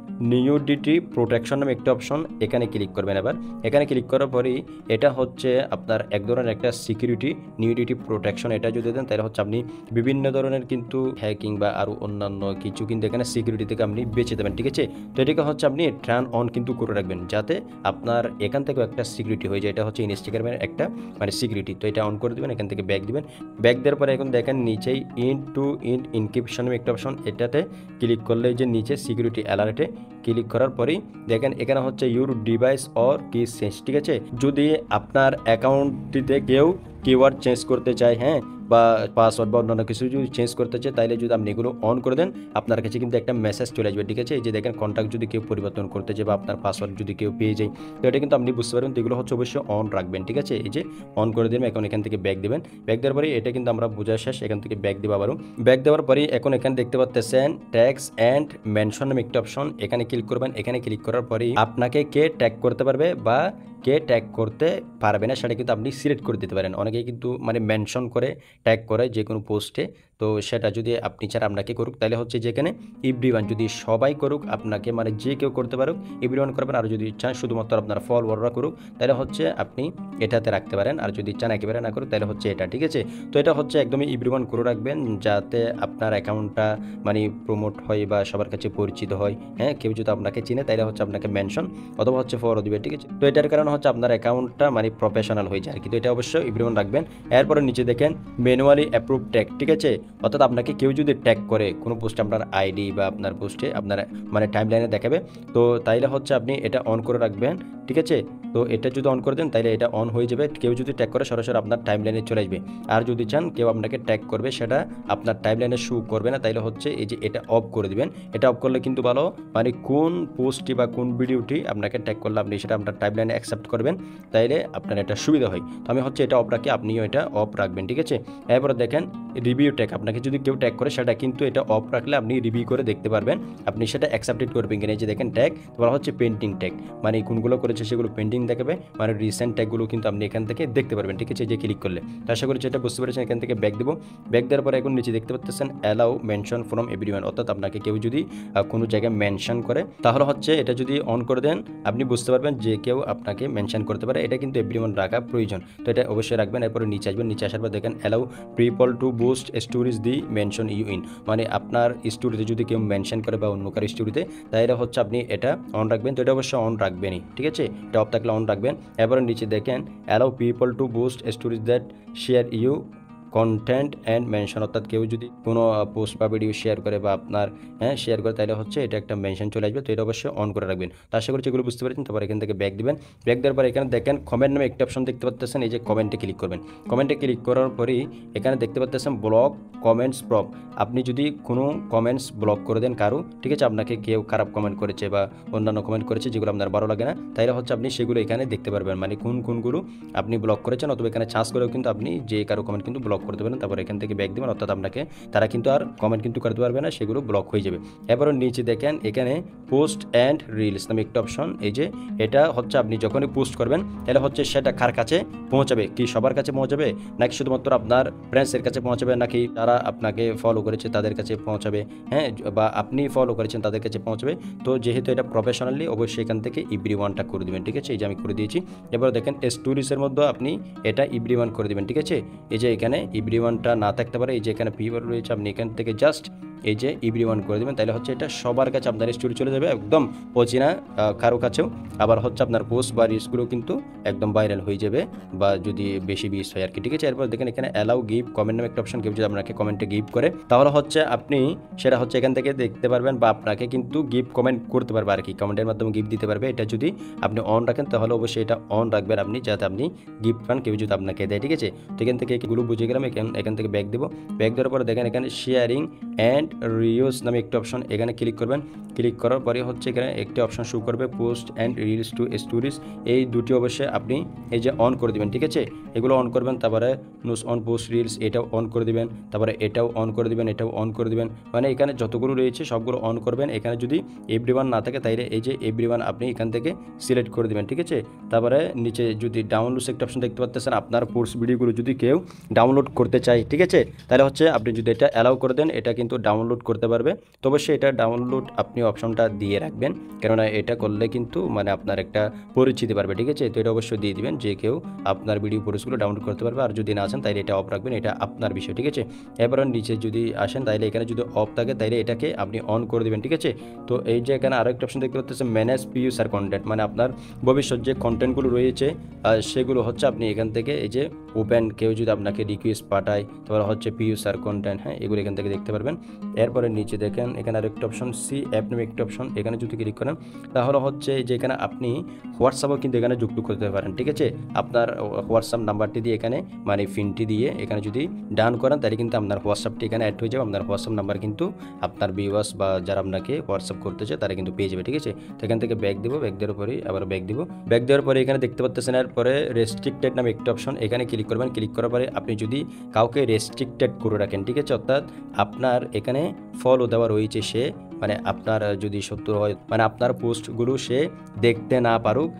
নিউডিটি প্রোটেকশন নামে একটা অপশন, এখানে ক্লিক করবেন। এবার এখানে ক্লিক করার পরেই এটা হচ্ছে আপনার এক ধরনের একটা সিকিউরিটি নিউডিটি প্রোটেকশন, এটা যদি দেন তাহলে হচ্ছে আপনি বিভিন্ন ধরনের কিন্তু হ্যাকিং বা আরও অন্যান্য কিছু কিন্তু এখানে সিকিউরিটি থেকে আপনি বেঁচে দেবেন, ঠিক আছে। তো এটাকে হচ্ছে আপনি টার্ন অন কিন্তু করে রাখবেন, যাতে আপনার এখান থেকেও একটা সিকিউরিটি হয়ে যায়। এটা হচ্ছে ইনস্টাগ্রামের একটা মানে সিকিউরিটি। তো এটা অন করে দেবেন। এখান থেকে ব্যাক দিবেন। ব্যাক দেওয়ার পরে এখন দেখেন নিচেই ইন্ড টু ইন্ড ইনক্রিপশন নামে একটা অপশন, এটাতে ক্লিক করলে যে নিচে সিকিউরিটি অ্যালার্টে ক্লিক করার পরেই দেখেন এখানে হচ্ছে ইউর ডিভাইস অর কি চেঞ্জ, ঠিক আছে। যদি আপনার অ্যাকাউন্টটিতে কেউ কিওয়ার্ড চেঞ্জ করতে চায়, হ্যাঁ, বা পাসওয়ার্ড বা অন্যান্য কিছু যদি চেঞ্জ করতে চায় তাহলে যদি আপনি এগুলো অন করে দেন আপনার কাছে কিন্তু একটা মেসেজ চলে আসবে, ঠিক আছে। এই যে দেখেন কন্ট্যাক্ট যদি কেউ পরিবর্তন করতে চায় বা আপনার পাসওয়ার্ড যদি কেউ পেয়ে যায়, তো এটা কিন্তু আপনি বুঝতে পারবেন। তো এগুলো হচ্ছে অবশ্যই অন রাখবেন, ঠিক আছে। এই যে অন করে দেবেন। এখন এখান থেকে ব্যাক দেবেন। ব্যাক দেওয়ার পরে এটা কিন্তু আমরা বোঝা শেষ। এখান থেকে ব্যাক দেবো আবারও। ব্যাক দেওয়ার পরে এখন এখানে দেখতে পাচ্ছেন ট্যাগস অ্যান্ড মেনশন নামে একটা অপশন, এখানে ক্লিক করবেন। এখানে ক্লিক করার পরেই আপনাকে কে ট্যাগ করতে পারবে বা কে ট্যাগ করতে পারবে না সেটা কিন্তু আপনি সিলেক্ট করে দিতে পারেন। অনেকেই কিন্তু মানে মেনশন করে ট্যাগ করে যে কোনো পোস্টে, তো সেটা যদি আপনি চান আপনাকে করুক তাহলে হচ্ছে যেখানে এভরিওয়ান, যদি সবাই করুক আপনাকে মানে যে কেউ করতে পারুক এভরিওয়ান করবেন। আর যদি চান শুধুমাত্র আপনার ফলোয়াররা করুক তাহলে হচ্ছে আপনি এটাতে রাখতে পারেন। আর যদি চান একেবারে না করুক তাহলে হচ্ছে এটা, ঠিক আছে। তো এটা হচ্ছে একদমই এভরিওয়ান করে রাখবেন যাতে আপনার অ্যাকাউন্টটা মানে প্রমোট হয় বা সবার কাছে পরিচিত হয়, হ্যাঁ। কেউ যদি আপনাকে চিনে তাহলে হচ্ছে আপনাকে মেনশন অথবা হচ্ছে ফলো দিবে, ঠিক আছে। তো এটার কারণ হচ্ছে আপনার অ্যাকাউন্টটা মানে প্রফেশনাল হয়ে যায় আর কি। তো এটা অবশ্যই এভরিওয়ান রাখবেন। এরপরে নিচে দেখেন ম্যানুয়ালি অ্যাপ্রুভ ট্যাগ, ঠিক আছে। অর্থাৎ আপনাকে কেউ যদি ট্যাগ করে কোনো পোস্টে আপনার আইডি বা আপনার পোস্টে আপনার মানে টাইমলাইনে দেখাবে, তো তাইলে হচ্ছে আপনি এটা অন করে রাখবেন, ঠিক আছে। তো এটা যদি অন করে দেন তাইলে এটা অন হয়ে যাবে। কেউ যদি ট্যাগ করে সরাসরি আপনার টাইমলাইনে চলে আসবে। আর যদি চান কেউ আপনাকে ট্যাগ করবে সেটা আপনার টাইমলাইনে শো করবে না, তাইলে হচ্ছে এই যে এটা অফ করে দিবেন। এটা অফ করলে কিন্তু ভালো, মানে কোন পোস্টটি বা কোন ভিডিওটি আপনাকে ট্যাগ করলে আপনি সেটা আপনার টাইমলাইনে অ্যাকসেপ্ট করবেন, তাইলে আপনার এটা সুবিধা হয়। তো আমি হচ্ছে এটা অফ রাখি, আপনিও এটা অফ রাখবেন, ঠিক আছে। এরপরে দেখেন রিভিউ ট্যাগ, আপনাকে যদি কেউ ট্যাগ করে সেটা কিন্তু এটা অফ রাখলে আপনি রিভিউ করে দেখতে পারবেন আপনি সেটা অ্যাকসেপ্টেড করবেন কিনা। এই যে দেখেন ট্যাগ বলা হচ্ছে পেন্টিং ট্যাগ, মানে কোনগুলো করেছে সেগুলো পেন্টিং দেখাবে, মানে রিসেন্ট ট্যাগগুলো কিন্তু আপনি এখান থেকে দেখতে পারবেন, ঠিক আছে। যে ক্লিক করলে, তো আশা করি যেটা বুঝতে পেরেছেন। এখান থেকে ব্যাক দেবো, ব্যাক দেওয়ার পরে এখন নিচে দেখতে পাচ্ছেন অ্যালাউ মেনশন ফ্রম এভরিওয়ান, অর্থাৎ আপনাকে কেউ যদি কোনো জায়গায় মেনশন করে তাহলে হচ্ছে এটা যদি অন করে দেন আপনি বুঝতে পারবেন যে কেউ আপনাকে মেনশন করতে পারে। এটা কিন্তু এভরিওয়ান রাখা প্রয়োজন, তো এটা অবশ্যই রাখবেন। এরপরে নিচে আসবেন, নিচে আসার পর দেখেন allow people to boost stories the mention you in, মানে আপনার স্টোরিতে যদি কেউ মেনশন করে বা অন্য কারো স্টোরিতে, তাহলে হচ্ছে আপনি এটা অন রাখবেন। তো এটা অবশ্যই অন রাখবেনই, ঠিক আছে। এটা অফ থাকলে অন রাখবেন। এরপরে নিচে দেখেন allow people to boost stories that share you content and mention, অর্থাৎ কেউ যদি কোনো পোস্ট বা ভিডিও শেয়ার করে বা আপনার শেয়ার করে, তাহলে হচ্ছে এটা একটা মেনশন চলে আসবে। তো এটা অবশ্যই অন করে রাখবেন। তো আশা করছি এগুলো বুঝতে পেরেছেন। তারপর এখান থেকে ব্যাক দিবেন, ব্যাক দেওয়ার পর এখানে দেখেন কমেন্ট নামে একটা অপশন দেখতে পাচ্ছেন, এই যে কমেন্টে ক্লিক করবেন। কমেন্টে ক্লিক করার পরেই এখানে দেখতে পাচ্ছেন ব্লক কমেন্টস ব্লক, আপনি যদি কোনো কমেন্টস ব্লক করে দেন কারো, ঠিক আছে, আপনাকে কেউ খারাপ কমেন্ট করেছে বা অন্যান্য কমেন্ট করেছে যেগুলো আপনার ভালো লাগে না, তাহলে হচ্ছে আপনি সেগুলো এখানে দেখতে পারবেন, মানে কোনগুলো আপনি ব্লক করেছেন। অথবা এখানে সার্চ করেও কিন্তু আপনি যে কারো কমেন্ট কিন্তু ব্লক করতে পারেন। তারপর এখান থেকে ব্যাক দেবেন, অর্থাৎ আপনাকে তারা কিন্তু আর কমেন্ট কিন্তু করতে পারবে না, সেগুলো ব্লক হয়ে যাবে। এরপর নিচে দেখেন এখানে পোস্ট অ্যান্ড রিলস নামে একটা অপশন, এই যে এটা হচ্ছে আপনি যখনই পোস্ট করবেন তাহলে হচ্ছে সেটা কার কাছে পৌঁছাবে, কি সবার কাছে পৌঁছাবে নাকি শুধুমাত্র আপনার ফ্রেন্ডসের কাছে পৌঁছাবে, নাকি তারা আপনাকে ফলো করেছে তাদের কাছে পৌঁছাবে, হ্যাঁ, বা আপনি ফলো করেছেন তাদের কাছে পৌঁছাবে। তো যেহেতু এটা প্রফেশনালি অবশ্যই এখান থেকে এভরিওয়ানটা করে দেবেন, ঠিক আছে। এই যে আমি করে দিয়েছি। এবার দেখেন স্টোরিজের মধ্যে আপনি এটা এভরিওয়ান করে দেবেন, ঠিক আছে। এই যে এখানে এভরিওয়ানটা না থাকতে পারে, এই যে এখানে পিপল রয়েছে, আপনি এখান থেকে জাস্ট এই যে এভরিওয়ান করে দেবেন, তাহলে হচ্ছে এটা সবার কাছে আপনার স্টোরি চলে যাবে, একদম অচেনা কারো কাছেও। আবার হচ্ছে আপনার পোস্ট বা রিলসগুলো কিন্তু একদম ভাইরাল হয়ে যাবে, বা যদি বেশি ভিউজ হয় আর কি, ঠিক আছে। এরপর দেখেন এখানে অ্যালাউ গিভ কমেন্ট নামে একটা অপশন, কেউ যদি আপনাকে কমেন্টে গিভ করে তাহলে হচ্ছে আপনি সেটা হচ্ছে এখান থেকে দেখতে পারবেন, বা আপনাকে কিন্তু গিভ কমেন্ট করতে পারবে আর কি, কমেন্টের মাধ্যমে গিফট দিতে পারবে। এটা যদি আপনি অন রাখেন তাহলে অবশ্যই এটা অন রাখবেন আপনি, যাতে আপনি গিফট পান কেউ যদি আপনাকে দেয়, ঠিক আছে। তো এখান থেকে এগুলো বুঝে গেলাম। এখান থেকে ব্যাক দেবো, ব্যাক দেওয়ার পরে দেখেন এখানে শেয়ারিং অ্যান্ড রিউজ নামে একটা অপশন, এখানে ক্লিক করবেন। ক্লিক করার পরে হচ্ছে এখানে একটি অপশন শো করবে post and reels two stories, এই দুটি অবশ্যই আপনি এই যে অন করে দিবেন, ঠিক আছে। এগুলো অন করবেন, তারপরে নোস অন পোস্ট রিলস এটাও অন করে দিবেন, তারপরে এটাও অন করে দিবেন, এটাও অন করে দিবেন, মানে এখানে যতগুলো রয়েছে সবগুলো অন করবেন। এখানে যদি এভরিওয়ান না থাকে তাইলে এই যে এভরিওয়ান আপনি এখান থেকে সিলেক্ট করে দিবেন, ঠিক আছে। তারপরে নিচে যদি ডাউনলোড একটা অপশন দেখতে পাচ্ছেন, আপনার পোস্ট ভিডিওগুলো যদি কেউ ডাউনলোড করতে চায়, ঠিক আছে, তাহলে হচ্ছে আপনি যদি এটা অ্যালাউ করে দেন এটা কিন্তু ডাউনলোড করতে পারবে। তো অবশ্যই এটা ডাউনলোড আপনি অপশনটা দিয়ে রাখবেন, কেননা এটা করলে কিন্তু মানে আপনার একটা পরিচিতি পারবে, ঠিক আছে। তো এটা অবশ্যই দিয়ে দিবেন যে কেউ আপনার ভিডিও পোস্টগুলো ডাউনলোড করতে পারবে। আর যদি না আসেন তাইলে এটা অফ রাখবেন, এটা আপনার বিষয়, ঠিক আছে। এবার নিচে যদি আসেন তাইলে এখানে যদি অফ থাকে তাইলে এটাকে আপনি অন করে দেবেন, ঠিক আছে। তো এই যে এখানে আরো একটা অপশন দেখতে পাচ্ছেন ম্যানেজ পিউসার কন্টেন্ট, মানে আপনার ভবিষ্যৎ যে কন্টেন্টগুলো রয়েছে সেগুলো হচ্ছে আপনি এখান থেকে এই যে ওপেন, কেউ যদি আপনাকে রিকোয়েস্ট পাঠায় তারপর হচ্ছে পিউসার কন্টেন্ট, হ্যাঁ, এগুলো এখান থেকে দেখতে পারবেন। এরপরে নিচে দেখেন এখানে আরেকটা অপশন সি অ্যাপ নামে একটা অপশন, এখানে যদি ক্লিক করেন তাহলে হচ্ছে যে এখানে আপনি হোয়াটসঅ্যাপও কিন্তু এখানে যুক্ত করতে পারেন, ঠিক আছে। আপনার হোয়াটসঅ্যাপ নাম্বারটি দিয়ে এখানে মানে পিনটি দিয়ে এখানে যদি ডান করেন তাহলে কিন্তু আপনার হোয়াটসঅ্যাপটি এখানে অ্যাড হয়ে যাবে। আপনার হোয়াটসঅ্যাপ নাম্বার কিন্তু আপনার ভিউয়ার্স বা যারা আপনাকে হোয়াটসঅ্যাপ করতে চায় তারা কিন্তু পেয়ে যাবে, ঠিক আছে। তো এখান থেকে ব্যাক দেবো, ব্যাক দেওয়ার পরে আবার ব্যাক দিব, ব্যাক দেওয়ার পরে এখানে দেখতে পাচ্ছেন এরপরে রেস্ট্রিক্টেড নামে একটা অপশন, এখানে ক্লিক করবেন। ক্লিক করার পরে আপনি যদি কাউকে রেস্ট্রিক্টেড করে রাখেন, ঠিক আছে, অর্থাৎ আপনার এখানে ফলো দেওয়া রয়েছে সে, মানে আপনার যদি শত্রু হয়, মানে আপনার পোস্টগুলো সে দেখতে না পারুক,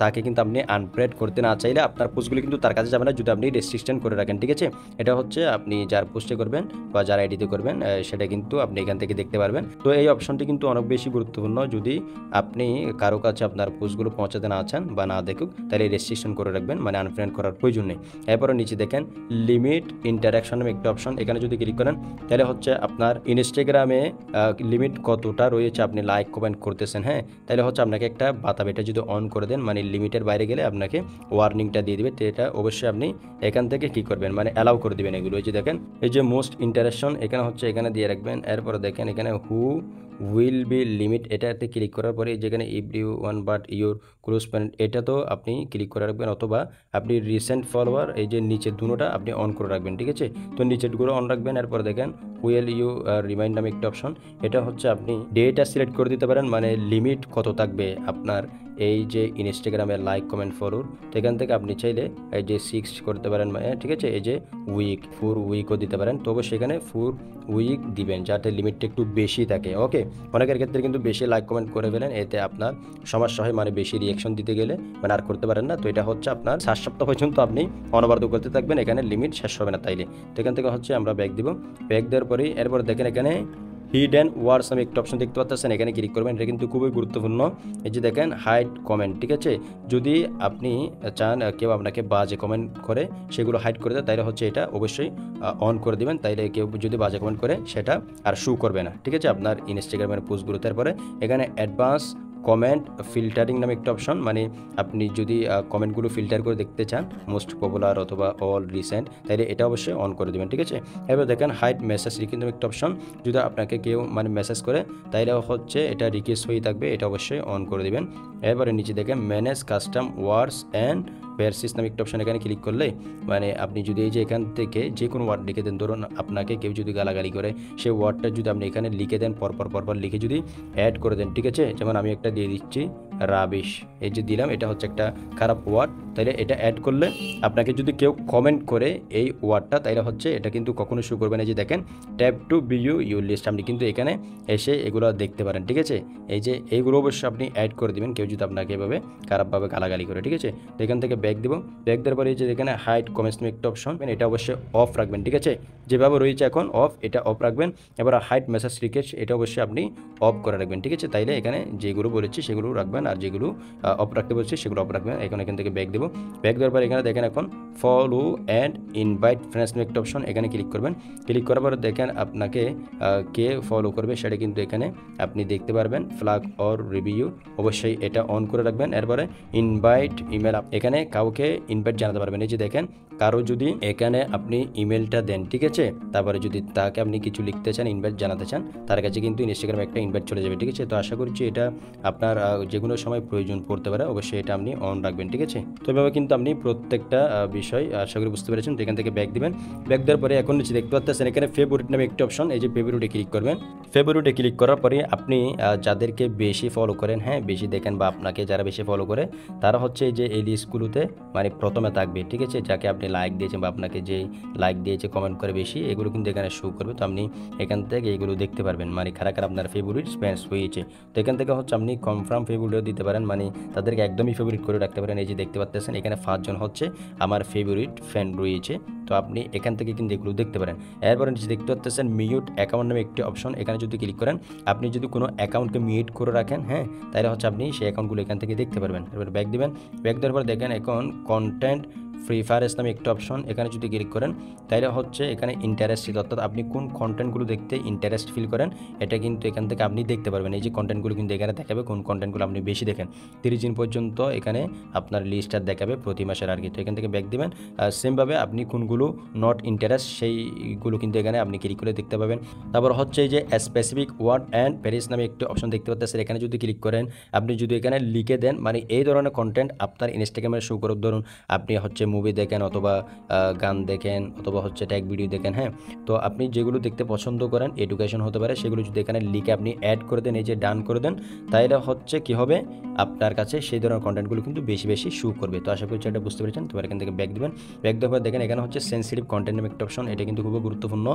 তাকে কিন্তু আপনি আনফ্রেন্ড করতে না চাইলে আপনার পোস্টগুলো কিন্তু তার কাছে যাবে না, যদি আপনি রেস্ট্রিকশন করে রাখেন, ঠিক আছে। এটা হচ্ছে আপনি যার পোস্টে করবেন বা যার আইডিতে করবেন সেটা কিন্তু আপনি এখান থেকে দেখতে পারবেন। তো এই অপশনটি কিন্তু অনেক বেশি গুরুত্বপূর্ণ, যদি আপনি কারো কাছে আপনার পোস্টগুলো পৌঁছাতে না চান বা না দেখুক তাহলে রেস্ট্রিকশন করে রাখবেন, মানে আনফ্রেন্ড করার প্রয়োজন নেই। এরপরে নিচে দেখেন লিমিট ইন্টারাকশন নামে একটা অপশন, এখানে যদি ক্লিক করেন তাহলে হচ্ছে আপনার ইনস্টাগ্রামে লিমিট কতটা রয়েছে আপনি লাইক কমেন্ট করতেছেন, হ্যাঁ, তাহলে হচ্ছে আপনাকে একটা বাতাবে, এটা যদি অন করে দেন মানে লিমিটের বাইরে গেলে আপনাকে ওয়ার্নিংটা দিয়ে দিবে। তো এটা অবশ্যই আপনি এখান থেকে কী করবেন মানে অ্যালাউ করে দিবেন এগুলো। এই যে দেখেন এই যে মোস্ট ইন্টারেকশন এখানে হচ্ছে এখানে দিয়ে রাখবেন। এরপরে দেখেন এখানে হু উইল বি লিমিট, এটাতে ক্লিক করার পরে যেখানে every one but your close friend, এটা তো আপনি ক্লিক করে রাখবেন, অথবা আপনি রিসেন্ট ফলোয়ার এই যে নিচের দুটোটা আপনি অন করে রাখবেন, ঠিক আছে। তো নিচেরগুলো অন রাখবেন। এরপর দেখেন উইল ইউ রিমাইন্ড নামে একটা অপশন, এটা হচ্ছে আপনি ডেটা সিলেক্ট করে দিতে পারেন, মানে লিমিট কত থাকবে আপনার এই যে ইনস্টাগ্রামের লাইক কমেন্ট ফলোর। তো এখান থেকে আপনি চাইলে এই যে 6 করতে পারেন, ঠিক আছে। এই যে উইক 4 উইকও দিতে পারেন, তবে সেখানে 4 উইক দিবেন যাতে লিমিটটা একটু বেশি থাকে। ওকে, অনেকের ক্ষেত্রে কিন্তু বেশি লাইক কমেন্ট করে ফেলেন, এতে আপনার সমস্যা হয়, মানে বেশি রিয়াকশন দিতে গেলে মানে আর করতে পারেন না। তো এটা হচ্ছে আপনার 7 সপ্তাহ পর্যন্ত আপনি অনবরত করতে থাকবেন, এখানে লিমিট শেষ হবে না তাইলে। তো এখান থেকে হচ্ছে আমরা ব্যাক দিব। ব্যাক দেওয়ার পরেই এরপর দেখেন এখানে হিডেন ওয়ার্ডস আমি একটা অপশন দেখতে পাচ্ছেন, এখানে ক্লিক করবেন। এটা কিন্তু খুবই গুরুত্বপূর্ণ। এই যে দেখেন হাইড কমেন্ট, ঠিক আছে। যদি আপনি চান কেউ আপনাকে বাজে কমেন্ট করে সেগুলো হাইড করে দেয়, তাইলে হচ্ছে এটা অবশ্যই অন করে দিবেন, তাইলে কেউ যদি বাজে কমেন্ট করে সেটা আর শো করবে না, ঠিক আছে, আপনার ইনস্টাগ্রামের পোস্টগুলো। তারপরে এখানে অ্যাডভান্স কমেন্ট ফিল্টারিং নামে একটা অপশন, মানে আপনি যদি কমেন্টগুলো ফিল্টার করে দেখতে চান মোস্ট পপুলার অথবা অল রিসেন্ট, তাইলে এটা অবশ্যই অন করে দেবেন, ঠিক আছে। এবার দেখেন হাইড মেসেজ রিকোয়েস্ট একটা অপশন, যদি আপনাকে কেউ মানে মেসেজ করে তাইলে হচ্ছে এটা রিকোয়েস্ট হয়ে থাকবে, এটা অবশ্যই অন করে দেবেন। এরপরে নিচে দেখেন manage custom words and versus নামে একটা অপশন, এখানে ক্লিক করলে মানে আপনি যদি এই যে এখান থেকে যে কোনো ওয়ার্ড লিখে দেন, ধরুন আপনাকে কেউ যদি গালাগালি করে সেই ওয়ার্ডটা যদি আপনি এখানে লিখে দেন পরপর লিখে যদি অ্যাড করে দেন, ঠিক আছে। যেমন আমি একটা দিয়ে দিচ্ছি রাবিশ, এই যে দিলাম, এটা হচ্ছে একটা খারাপ ওয়ার্ড, তাইলে এটা অ্যাড করলে আপনাকে যদি কেউ কমেন্ট করে এই ওয়ার্ডটা, তাইলে হচ্ছে এটা কিন্তু কখনো শো করবে না। যে দেখেন tap to view your list, আপনি কিন্তু এখানে এসে এগুলো দেখতে পারেন, ঠিক আছে। এই যে এইগুলো অবশ্যই আপনি অ্যাড করে দেবেন কেউ যদি আপনাকে এভাবে খারাপভাবে গালাগালি করে, ঠিক আছে। তো এখান থেকে ব্যাক দেবো। ব্যাক দেওয়ার পরে এই যে এখানে হাইড কমেন্টস নামে একটা অপশন, এটা অবশ্যই অফ রাখবেন, ঠিক আছে। যেভাবে রয়েছে এখন অফ, এটা অফ রাখবেন। এবার হাইড মেসেজ রিকোয়েস্ট এটা অবশ্যই আপনি অফ করে রাখবেন, ঠিক আছে। তাইলে এখানে যেগুলো বলেছি সেগুলো রাখবেন, আর যেগুলো অফ রাখতে বলছি সেগুলো অফ রাখবেন। এখান থেকে ব্যাক দেবো। ব্যাক দেওয়ার পর এখানে দেখেন এখন ফলো অ্যান্ড ইনভাইট ফ্রেন্ডস নামে একটা অপশন, এখানে ক্লিক করবেন। ক্লিক করার পর দেখেন আপনাকে কে ফলো করবে সেটা কিন্তু এখানে আপনি দেখতে পারবেন। ফ্ল্যাগ অর রিভিউ অবশ্যই এটা অন করে রাখবেন। এরপরে ইনভাইট ইমেল, এখানে কাউকে ইনভাইট জানাতে পারবেন। এই যে দেখেন কারো যদি এখানে আপনি ইমেলটা দেন, ঠিক আছে, তারপরে যদি তাকে আপনি কিছু লিখতে চান, ইনভাইট জানাতে চান, তার কাছে কিন্তু ইনস্টাগ্রামে একটা ইনভাইট চলে যাবে, ঠিক আছে। তো আশা করছি এটা আপনার যে কোনো সময় প্রয়োজন পড়তে পারে, অবশ্যই এটা আপনি অন রাখবেন, ঠিক আছে। তো এভাবে কিন্তু আপনি প্রত্যেকটা বিষয় আশা করি বুঝতে পেরেছেন। তো এখান থেকে ব্যাক দিবেন। ব্যাক দেওয়ার পরে এখন নিচে দেখতে পাচ্ছেন এখানে ফেভারিট নামে একটা অপশন, এই যে ফেভারিটে ক্লিক করবেন। ফেভারিটে ক্লিক করার পরে আপনি যাদেরকে বেশি ফলো করেন, হ্যাঁ বেশি দেখেন, বা আপনাকে যারা বেশি ফলো করে তারা হচ্ছে এই যে এই লিস্টগুলোতে মানে প্রথমে থাকবে, ঠিক আছে। যাকে আপনি লাইক দিয়েছেন বা আপনাকে যে লাইক দিয়েছে কমেন্ট করে বেশি, এগুলো কিন্তু এখানে শো করবে। তো আপনি এখান থেকে এগুলো দেখতে পারবেন, মানে কারা আপনার ফেভারিট ফ্রেন্ডস হয়েছে। তো এখান থেকে হচ্ছে আপনি কনফার্ম ফেভারিটও দিতে পারেন, মানে তাদেরকে একদমই ফেভারিট করে রাখতে পারেন। এই যে দেখতে পাচ্ছেন এখানে 5 জন হচ্ছে আমার ফেভারিট ফ্রেন্ড রয়েছে। তো আপনি এখান থেকে কিন্তু এগুলো দেখতে পারেন। এরপরে নিচে দেখতে পাচ্ছেন মিউট অ্যাকাউন্ট নামে একটি অপশন, এখানে যদি ক্লিক করেন আপনি যদি কোনো অ্যাকাউন্টকে মিউট করে রাখেন, হ্যাঁ, তাহলে হচ্ছে আপনি সেই অ্যাকাউন্টগুলো এখান থেকে দেখতে পারবেন। এবার ব্যাক দিবেন। ব্যাক দেওয়ার পর দেখেন এখন কন্টেন্ট প্রিফারেন্স নামে একটা অপশন, এখানে যদি ক্লিক করেন তাহলে হচ্ছে এখানে ইন্টারেস্টেড, অর্থাৎ আপনি কোন কন্টেন্টগুলো দেখতে ইন্টারেস্ট ফিল করেন এটা কিন্তু এখান থেকে আপনি দেখতে পারবেন। এই যে কন্টেন্টগুলো কিন্তু এখানে দেখাবে কোন কন্টেন্টগুলো আপনি বেশি দেখেন। 30 দিন পর্যন্ত এখানে আপনার লিস্টটা দেখাবে প্রতি মাসের আর কি। তো এখান থেকে ব্যাক দিবেন। সেমভাবে আপনি কোনগুলো নট ইন্টারেস্ট সেইগুলো কিন্তু এখানে আপনি ক্লিক করে দেখতে পাবেন। তারপর হচ্ছে এই যে স্পেসিফিক ওয়ার্ড অ্যান্ড প্যারিস নামে একটি অপশন দেখতে পাচ্ছেন, এখানে যদি ক্লিক করেন আপনি যদি এখানে লিখে দেন, মানে এই ধরনের কন্টেন্ট আপনার ইনস্টাগ্রামে শো করুক, ধরুন আপনি হচ্ছে মুভি দেখেন অথবা গান দেখেন অথবা হচ্ছে ট্যাগ ভিডিও দেখেন, হ্যাঁ, তো আপনি যেগুলো দেখতে পছন্দ করেন এডুকেশন হতে পারে, সেগুলো যদি এখানে লিখে আপনি অ্যাড করে দেন, এই যে ডান করে দেন, তাইলে হচ্ছে কি হবে আপনার কাছে সেই ধরনের কন্টেন্টগুলো কিন্তু বেশি বেশি শো করবে। তো আশা করছি এটা বুঝতে পেরেছেন। তো এখান থেকে ব্যাক দিবেন। ব্যাক দেওয়ার পর দেখেন এখানে হচ্ছে সেন্সিটিভ কন্টেন্ট নামে একটা অপশন, এটা কিন্তু খুবই গুরুত্বপূর্ণ।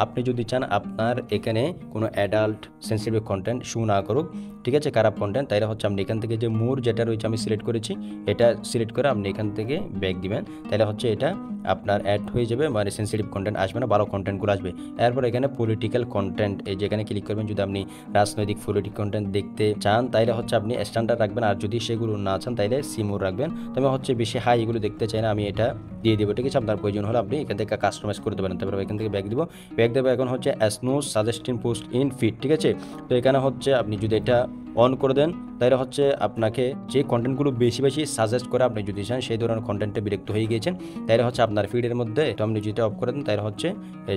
আপনি যদি চান আপনার এখানে কোনো অ্যাডাল্ট সেন্সিটিভ কন্টেন্ট শো না করুক, ঠিক আছে, খারাপ কন্টেন্ট, তাইলে হচ্ছে আপনি এখান থেকে যে মোর যেটা রয়েছে আমি সিলেক্ট করেছি এটা সিলেক্ট করে আপনি এখান থেকে ব্যাক দিবেন। দেন তাহলে হচ্ছে এটা আপনার অ্যাড হয়ে যাবে, মানে সেন্সিটিভ কন্টেন্ট আসবে না, ভালো কন্টেন্টগুলো আসবে। এরপর এখানে পলিটিক্যাল কন্টেন্ট, এই যেখানে ক্লিক করবেন। যদি আপনি রাজনৈতিক পলিটিক কন্টেন্ট দেখতে চান তাহলে হচ্ছে আপনি স্ট্যান্ডার্ড রাখবেন, আর যদি সেগুলো না চান তাহলে সিমোর রাখবেন। তবে হচ্ছে বেশি হাই এগুলো দেখতে চাই না, আমি এটা দিয়ে দেবো, ঠিক আছে। আপনার প্রয়োজন হলে আপনি এখান থেকে কাস্টমাইজ করতে পারেন। তারপরে এখান থেকে ব্যাক দেবো, ব্যাক দেবো। এখন হচ্ছে no suggesting post in feed, ঠিক আছে। তো এখানে হচ্ছে আপনি যদি এটা অন করে দেন তাহলে হচ্ছে আপনাকে যে কন্টেন্টগুলো বেশি বেশি সাজেস্ট করে আপনি যদি চান সেই ধরনের কন্টেন্টে বিরক্ত হয়ে গিয়েছেন তাহলে হচ্ছে আপনার ফিডের মধ্যে, তো আপনি যদি অফ করে দেন তাহলে হচ্ছে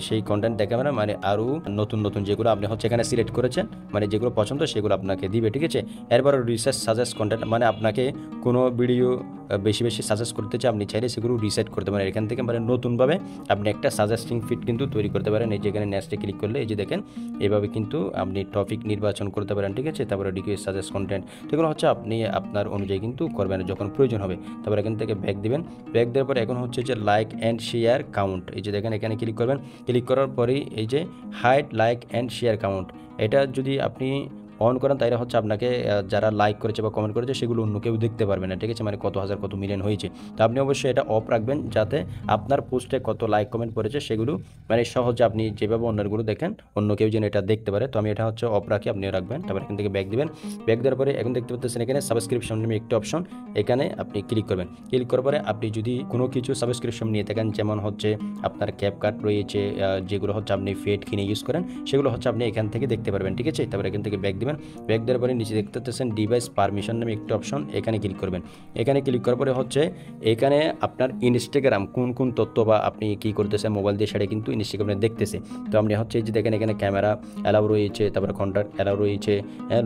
সেই কন্টেন্ট দেখাবে না, মানে আরও নতুন নতুন যেগুলো আপনি হচ্ছে এখানে সিলেক্ট করেছেন, মানে যেগুলো পছন্দ সেগুলো আপনাকে দিবে, ঠিক আছে। এরপর রিসার্চ সাজেস্ট কন্টেন্ট, মানে আপনাকে কোনো ভিডিও বেশি বেশি সাজেস্ট করতে চাই আপনি চাইলে সেগুলো রিসেট করতে পারেন এখান থেকে, মানে নতুনভাবে আপনি একটা সাজেস্টিং ফিড কিন্তু তৈরি করতে পারেন। এই যে এখানে নেক্সটে ক্লিক করলে এই যে দেখেন এভাবে কিন্তু আপনি টপিক নির্বাচন করতে পারেন, ঠিক আছে। তারপরে রিকোয়েস্ট সাজেস্ট কন্টেন্ট, সেগুলো হচ্ছে আপনি আপনার অনুযায়ী কিন্তু করবেন যখন প্রয়োজন হবে। তারপর এখান থেকে ব্যাক দিবেন, ব্যাক দেওয়ার পরে এখন হচ্ছে যে লাইক অ্যান্ড শেয়ার কাউন্ট, এই যে দেখেন এখানে ক্লিক করবেন। ক্লিক করার পরেই এই যে hide like and share count, এটা যদি আপনি অন করেন তাহলে হচ্ছে আপনাকে যারা লাইক করেছে বা কমেন্ট করেছে সেগুলো অন্য কেউ দেখতে পারবে না, ঠিক আছে, মানে কত হাজার কত মিলিয়ন হয়েছে। তো আপনি অবশ্যই এটা অফ রাখবেন যাতে আপনার পোস্টে কত লাইক কমেন্ট করেছে সেগুলো মানে সহজে আপনি যেভাবে অন্যগুলো দেখেন অন্য কেউ যেন এটা দেখতে পারে। তো আমি এটা হচ্ছে অফ রাখি, আপনিও রাখবেন। তারপর এখান থেকে ব্যাক দিবেন, ব্যাক দেওয়ার পরে এখন দেখতে পাচ্ছেন এখানে সাবস্ক্রিপশন নামে একটি অপশন, এখানে আপনি ক্লিক করবেন। ক্লিক করার পরে আপনি যদি কোনো কিছু সাবস্ক্রিপশন নিয়ে থাকেন, যেমন হচ্ছে আপনার ক্যাপকাট রয়েছে, যেগুলো হচ্ছে আপনি ফেড কিনে ইউজ করেন সেগুলো হচ্ছে আপনি এখান থেকে দেখতে পারবেন, ঠিক আছে। তারপর এখান থেকে ব্যাক দিবেন, ব্যাক দেওয়ার পরে নিচে দেখতে পাচ্ছেন ডিভাইস পারমিশন নামে একটি অপশন, এখানে ক্লিক করবেন। এখানে ক্লিক করার পরে হচ্ছে এখানে আপনার ইনস্টাগ্রাম কোন কোন তথ্য বা আপনি কী করতেছেন মোবাইল দিয়ে সেটা কিন্তু ইনস্টাগ্রামে দেখতেছে। তো আপনি হচ্ছে এই যে দেখেন এখানে ক্যামেরা অ্যালাউ রয়েছে, তারপরে কন্ট্যাক্ট অ্যালাউ রয়েছে,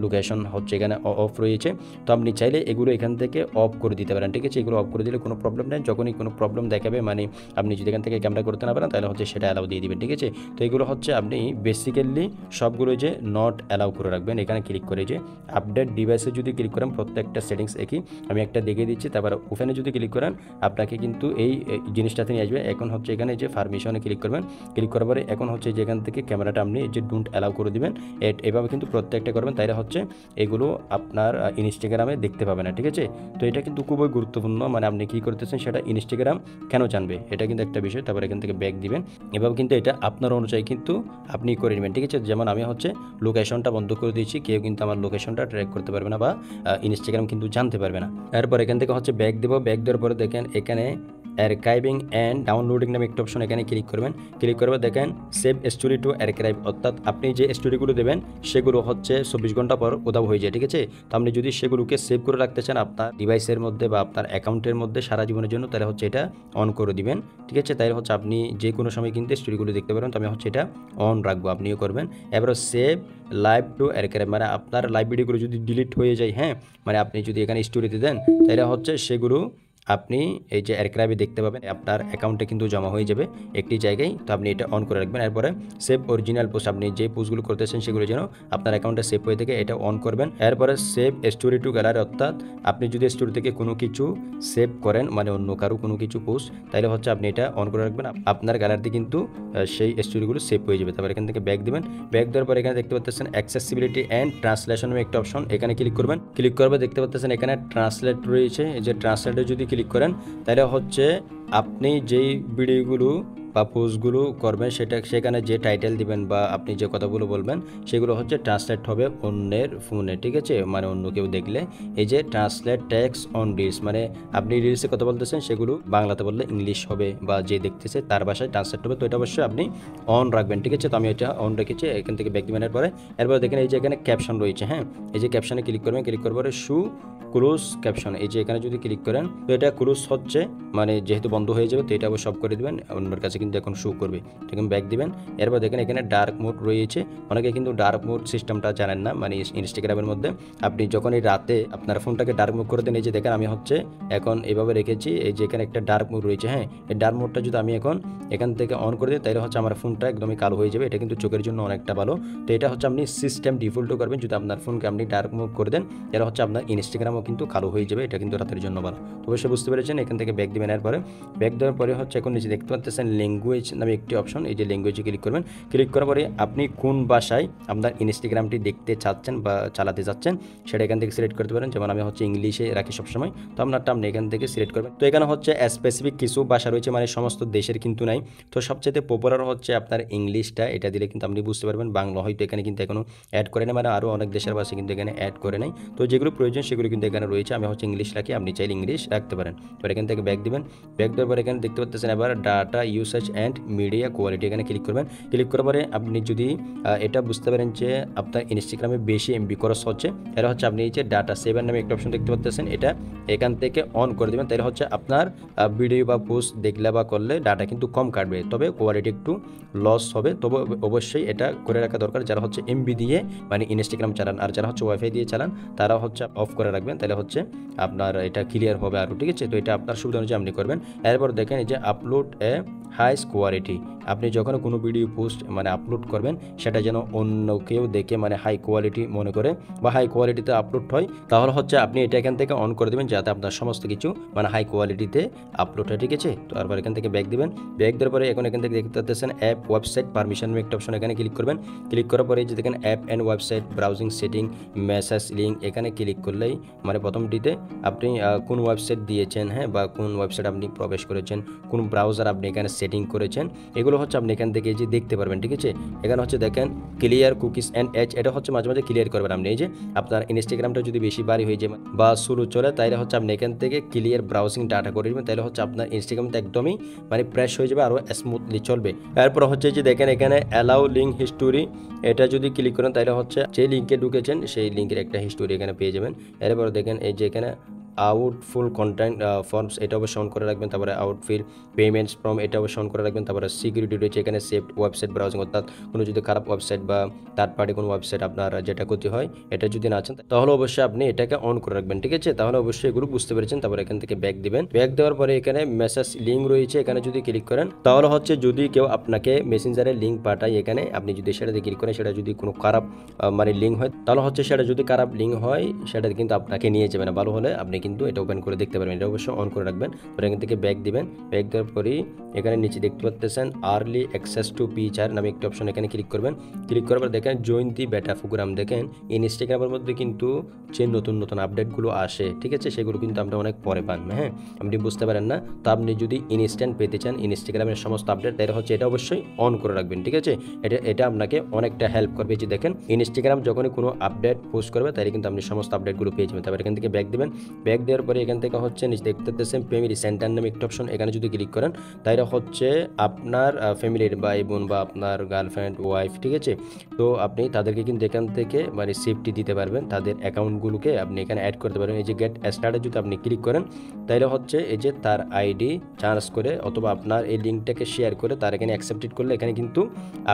লোকেশন হচ্ছে এখানে অফ রয়েছে। তো আপনি চাইলে এগুলো এখান থেকে অফ করে দিতে পারেন, ঠিক আছে। এগুলো অফ করে দিলে কোনো প্রবলেম নেই, যখনই কোনো প্রবলেম দেখাবে মানে আপনি যদি এখান থেকে ক্যামেরা করতে না পারেন তাহলে হচ্ছে সেটা অ্যালাউ দিয়ে দিবেন, ঠিক আছে। তো এগুলো হচ্ছে আপনি বেসিক্যালি সবগুলো যে নট অ্যালাউ করে রাখবেন। এখানে ক্লিক করে যে আপডেট ডিভাইসে যদি ক্লিক করেন প্রত্যেকটা সেটিংস একই, আমি একটা দেখিয়ে দিচ্ছি। তারপর ওখানে যদি ক্লিক করেন আপনাকে কিন্তু এই জিনিসটাতে নিয়ে আসবে। এখন হচ্ছে এখানে যে পারমিশনে ক্লিক করবেন, ক্লিক করার পরে এখন হচ্ছে যেখান থেকে ক্যামেরাটা আপনি যে ডোন্ট অ্যালাউ করে দিবেন, এভাবে কিন্তু প্রত্যেকটা করবেন, তাইলে হচ্ছে এগুলো আপনার ইনস্টাগ্রামে দেখতে পাবে না, ঠিক আছে। তো এটা কিন্তু খুবই গুরুত্বপূর্ণ, মানে আপনি কী করতেছেন সেটা ইনস্টাগ্রাম কেন জানবে, এটা কিন্তু একটা বিষয়। তারপর এখান থেকে ব্যাক দিবেন, এভাবে কিন্তু এটা আপনার অনুযায়ী কিন্তু আপনি করে নেবেন, ঠিক আছে। যেমন আমি হচ্ছে লোকেশনটা বন্ধ করে দিয়েছি, কেউ কিন্তু আমার লোকেশনটা ট্র্যাক করতে পারবে না বা ইনস্টাগ্রাম কিন্তু জানতে পারবে না। এরপর এখান থেকে হচ্ছে ব্যাক দেবো, ব্যাক দেওয়ার পরে দেখেন এখানে আর্কাইভিং অ্যান্ড ডাউনলোডিং নামে একটা অপশন, এখানে ক্লিক করবেন। ক্লিক করবে দেখেন সেভ স্টোরি টু আর্কাইভ, অর্থাৎ আপনি যে স্টোরিগুলো দেবেন সেগুলো হচ্ছে 24 ঘন্টা পর উধাও হয়ে যায়, ঠিক আছে। তো আপনি যদি সেগুলোকে সেভ করে রাখতে চান আপনার ডিভাইসের মধ্যে বা আপনার অ্যাকাউন্টের মধ্যে সারা জীবনের জন্য, তাহলে হচ্ছে এটা অন করে দিবেন, ঠিক আছে। তাহলে হচ্ছে আপনি যে কোনো সময় কিন্তু স্টোরিগুলো দেখতে পারেন। তো আমি হচ্ছে এটা অন রাখবো, আপনিও করবেন। এবার সেভ লাইভ টু আর্কাইভ, মানে আপনার লাইভ ভিডিওগুলো যদি ডিলিট হয়ে যায়, হ্যাঁ, মানে আপনি যদি এখানে স্টোরিতে দেন তাহলে হচ্ছে সেগুলো আপনি এই যে আর্কাইভে দেখতে পাবেন, আপনার অ্যাকাউন্টে কিন্তু জমা হয়ে যাবে একটি জায়গায়। তো আপনি এটা অন করে রাখবেন। এরপরে সেভ অরিজিনাল পোস্ট, আপনি যে পোস্টগুলো করতেছেন সেগুলো যেন আপনার অ্যাকাউন্টে সেভ হয়ে থাকে, এটা অন করবেন। এরপরে সেভ স্টোরি টু গ্যালারি, অর্থাৎ আপনি যদি স্টোরি থেকে কোনো কিছু সেভ করেন, মানে অন্য কারো কোনো কিছু পোস্ট, তাহলে হচ্ছে আপনি এটা অন করে রাখবেন, আপনার গ্যালারিতে কিন্তু সেই স্টোরিগুলো সেভ হয়ে যাবে। তারপর এখান থেকে ব্যাক দিবেন, ব্যাক দেওয়ার পর এখানে দেখতে পাচ্ছেন অ্যাক্সেসিবিলিটি অ্যান্ড ট্রান্সলেশন একটা অপশন, এখানে ক্লিক করবেন। ক্লিক করবে দেখতে পাচ্ছেন এখানে ট্রান্সলেট রয়েছে, এই যে ট্রান্সলেটে যদি ক্লিক করেন তাহলে হচ্ছে আপনি যেই ভিডিওগুলো বা পোস্টগুলো করবেন সেখানে যে টাইটেল দিবেন বা আপনি যে কথাগুলো বলবেন সেগুলো হচ্ছে ট্রান্সলেট হবে অন্যের ফোনে, ঠিক আছে, মানে অন্য কেউ দেখলে। এই যে ট্রান্সলেট টেক্সট অন রিলস, মানে আপনি রিলসে কথা বলতেছেন সেগুলো বাংলাতে বললে ইংলিশ হবে বা যে দেখতেছে তার ভাষায় ট্রান্সলেট হবে। তো এটা অবশ্যই আপনি অন রাখবেন, ঠিক আছে। তো আমি এটা অন রেখেছি। এখান থেকে ব্যাক দিবেন। এরপরে দেখেন এই যে এখানে ক্যাপশন রয়েছে, হ্যাঁ, এই যে ক্যাপশনে ক্লিক করবেন। ক্লিক করবার পরে শু ক্লোজ ক্যাপশন, এই যে এখানে যদি ক্লিক করেন তো এটা ক্লোজ হচ্ছে, মানে যেহেতু বন্ধ হয়ে যাবে তো এটা আবার সব করে দিবেন, অন্যের কাছে কিন্তু এখন শো করবে। ঠিক ব্যাক দিবেন। এরপর দেখেন এখানে ডার্ক মোড রয়েছে, অনেকে কিন্তু ডার্ক মোড সিস্টেমটা জানেন না, মানে ইনস্টাগ্রামের মধ্যে আপনি যখন এই রাতে আপনার ফোনটাকে ডার্ক মোড করে দেন, এই যে দেখেন আমি হচ্ছে এখন এভাবে রেখেছি, এই যে এখানে একটা ডার্ক মোড রয়েছে, হ্যাঁ, এই ডার্ক মোডটা যদি আমি এখন এখান থেকে অন করে দিই তাহলে হচ্ছে আমার ফোনটা একদমই কালো হয়ে যাবে, এটা কিন্তু চোখের জন্য অনেকটা ভালো। তো এটা হচ্ছে আপনি সিস্টেম ডিফল্টও করবেন, যদি আপনার ফোনকে আপনি ডার্ক মোড করে দেন তাহলে হচ্ছে আপনার ইনস্টাগ্রামও কিন্তু কালো হয়ে যাবে, এটা কিন্তু রাতের জন্য ভালো। তো অবশ্যই বুঝতে পেরেছেন। এখান থেকে ব্যাক দিবেন। এরপরে ব্যাক দেওয়ার পরে হচ্ছে এখন নিচে দেখতে পাচ্ছেন ল্যাঙ্গুয়েজ নামে একটি অপশন, এই যে ল্যাঙ্গুয়েজে ক্লিক করবেন। ক্লিক করার পরে আপনি কোন ভাষায় আপনার ইনস্টাগ্রামটি দেখতে চাচ্ছেন বা চালাতে চাচ্ছেন সেটা এখান থেকে সিলেক্ট করতে পারেন। যেমন আমি হচ্ছে ইংলিশে রাখি সবসময়, তো আপনারটা আপনি এখান থেকে সিলেক্ট করবেন। তো এখানে হচ্ছে স্পেসিফিক কিছু ভাষা রয়েছে, মানে সমস্ত দেশের কিন্তু নাই। তো সবচেয়ে পপুলার হচ্ছে আপনার ইংলিশটা, এটা দিলে কিন্তু আপনি বুঝতে পারবেন। বাংলা হয়তো এখানে কিন্তু এখনো অ্যাড করে না, মানে আরও অনেক দেশের ভাষা কিন্তু এখানে অ্যাড করে নাই। তো যেগুলো প্রয়োজন সেগুলো কিন্তু এখানে রয়েছে। আমি হচ্ছে ইংলিশ রাখি, আপনি চাইলে ইংলিশ রাখতে পারেন। তো এখান থেকে ব্যাক দিবেন। ব্যাক দেওয়ার পরে এখানে দেখতে পাচ্ছেন এবার data usage and media quality, এখানে ক্লিক করবেন। ক্লিক করার পরে আপনি যদি এটা বুঝতে পারেন যে আপনার ইনস্টাগ্রামে বেশি এমবি খরচ হচ্ছে, এটা হচ্ছে আপনি এই যে ডাটা সেভার নামে একটা অপশন দেখতে পাচ্ছেন, এটা এখান থেকে অন করে দেবেন। তাহলে হচ্ছে আপনার ভিডিও বা পোস্ট দেখলে বা করলে ডাটা কিন্তু কম কাটবে, তবে কোয়ালিটি একটু লস হবে। তবে অবশ্যই এটা করে রাখা দরকার। যারা হচ্ছে এমবি দিয়ে মানে ইনস্টাগ্রাম চালান আর যারা হচ্ছে ওয়াইফাই দিয়ে চালান তারা হচ্ছে অফ করে রাখবেন, তাহলে হচ্ছে আপনার এটা ক্লিয়ার হবে আরও, ঠিক আছে। তো এটা আপনার সুবিধা অনুযায়ী আপনি করবেন। এরপর দেখেন এই যে আপলোড এ হাইস কোয়ালিটি, আপনি যখন কোনো ভিডিও পোস্ট মানে আপলোড করবেন সেটা যেন অন্য কেউ দেখে মানে হাই কোয়ালিটি মনে করে বা হাই কোয়ালিটিতে আপলোড হয়, তাহলে হচ্ছে আপনি এটা এখান থেকে অন করে দেবেন যাতে আপনার সমস্ত কিছু মানে হাই কোয়ালিটিতে আপলোড হয়, ঠিক আছে। তো আবার এখান থেকে ব্যাক দিবেন। ব্যাক দেওয়ার পরে এখন এখান থেকে দেখতে পাচ্ছেন অ্যাপ ওয়েবসাইট পারমিশন একটা অপশন, এখানে ক্লিক করবেন। ক্লিক করার পরে যে দেখেন app and website browsing setting message link, এখানে ক্লিক করলেই মানে প্রথমটিতে আপনি কোন ওয়েবসাইট দিয়েছেন, হ্যাঁ, বা কোন ওয়েবসাইট আপনি প্রবেশ করেছেন, কোন ব্রাউজার আপনি এখানে সেটিং করেছেন, এগুলো হচ্ছে আপনি এখান থেকে যে দেখতে পারবেন, ঠিক আছে। এখানে হচ্ছে দেখেন ক্লিয়ার কুকিজ অ্যান্ড এজ, এটা হচ্ছে মাঝে মাঝে ক্লিয়ার করবেন আপনি। এই যে আপনার ইনস্টাগ্রামটা যদি বেশি বাড়ি হয়ে যায় বা শুরু চলে, তাইলে হচ্ছে আপনি এখান থেকে ক্লিয়ার ব্রাউজিং ডাটা করে দেবেন, তাহলে হচ্ছে আপনার ইনস্টাগ্রামটা একদমই মানে ফ্রেশ হয়ে যাবে, আরও স্মুথলি চলবে। এরপর হচ্ছে যে দেখেন এখানে অ্যালাউ লিঙ্ক হিস্টোরি, এটা যদি ক্লিক করেন তাহলে হচ্ছে যে লিঙ্কে ঢুকেছেন সেই লিঙ্কের একটা হিস্টোরি এখানে পেয়ে যাবেন। এরপর দেখেন এই যে এখানে আউটফুল কন্টেন্ট ফর্মস, এটা অবশ্যই অন করে রাখবেন। তারপরে আউটফিল পেমেন্টস ফ্রম, এটা অবশ্যই অন করে রাখবেন। তারপরে সিকিউরিটি রয়েছে এখানে, সেফট ওয়েবসাইট ব্রাউজিং, অর্থাৎ কোনো যদি খারাপ ওয়েবসাইট বা থার্ড পার্টি কোনো ওয়েবসাইট আপনার যেটা ক্ষতি হয় এটা যদি না আছেন তাহলে অবশ্যই আপনি এটাকে অন করে রাখবেন, ঠিক আছে। তাহলে অবশ্যই এগুলো বুঝতে পেরেছেন। তারপরে এখান থেকে ব্যাক দিবেন। ব্যাক দেওয়ার পরে এখানে মেসেজ লিঙ্ক রয়েছে, এখানে যদি ক্লিক করেন তাহলে হচ্ছে যদি কেউ আপনাকে মেসেঞ্জারের লিঙ্ক পাঠায়, এখানে আপনি যদি সেটাতে ক্লিক করেন সেটা যদি কোনো খারাপ মানে লিঙ্ক হয় তাহলে হচ্ছে সেটা যদি খারাপ লিঙ্ক হয় সেটা কিন্তু আপনাকে নিয়ে যাবে না, ভালো হলে আপনি কিন্তু এটা ওপেন করে দেখতে পারবেন। এটা অবশ্যই অন করে রাখবেন। তো এখান থেকে ব্যাক দিবেন। ব্যাক দেওয়ার পরেই এখানে নিচে দেখতে পাচ্ছেন আর্লি অ্যাক্সেস টু পিচার নামে একটি অপশন, এখানে ক্লিক করবেন। ক্লিক করার পর দেখেন জয়েন দি বেটা প্রোগ্রাম, দেখেন ইনস্টাগ্রামের মধ্যে কিন্তু যে নতুন নতুন আপডেটগুলো আসে, ঠিক আছে, সেগুলো কিন্তু আমরা অনেক পরে পান, হ্যাঁ, আপনি বুঝতে পারেন না। তো আপনি যদি ইনস্ট্যান্ট পেতে চান ইনস্টাগ্রামের সমস্ত আপডেট, তাহলে হচ্ছে এটা অবশ্যই অন করে রাখবেন, ঠিক আছে। এটা আপনাকে অনেকটা হেল্প করবে। যে দেখেন ইনস্টাগ্রাম যখনই কোনো আপডেট পোস্ট করবে তাহলে কিন্তু আপনি সমস্ত আপডেটগুলো পেয়ে যাবেন। তারপর এখান থেকে ব্যাক দেবেন। ব্যাক দেওয়ার পরে এখান থেকে হচ্ছে নিচে দেখতে পাচ্ছেন ফ্যামিলি সেন্টার নামে একটা অপশন, এখানে যদি ক্লিক করেন তাহলে হচ্ছে আপনার ফ্যামিলির ভাই বোন বা আপনার গার্লফ্রেন্ড ওয়াইফ, ঠিক আছে, তো আপনি তাদেরকে কিন্তু এখান থেকে মানে সেফটি দিতে পারবেন, তাদের অ্যাকাউন্টগুলোকে আপনি এখানে অ্যাড করতে পারবেন। এই যে গেট স্টার্টে যদি আপনি ক্লিক করেন তাহলে হচ্ছে এই যে তার আইডি চার্জ করে অথবা আপনার এই লিঙ্কটাকে শেয়ার করে তার এখানে অ্যাকসেপ্টেড করলে এখানে কিন্তু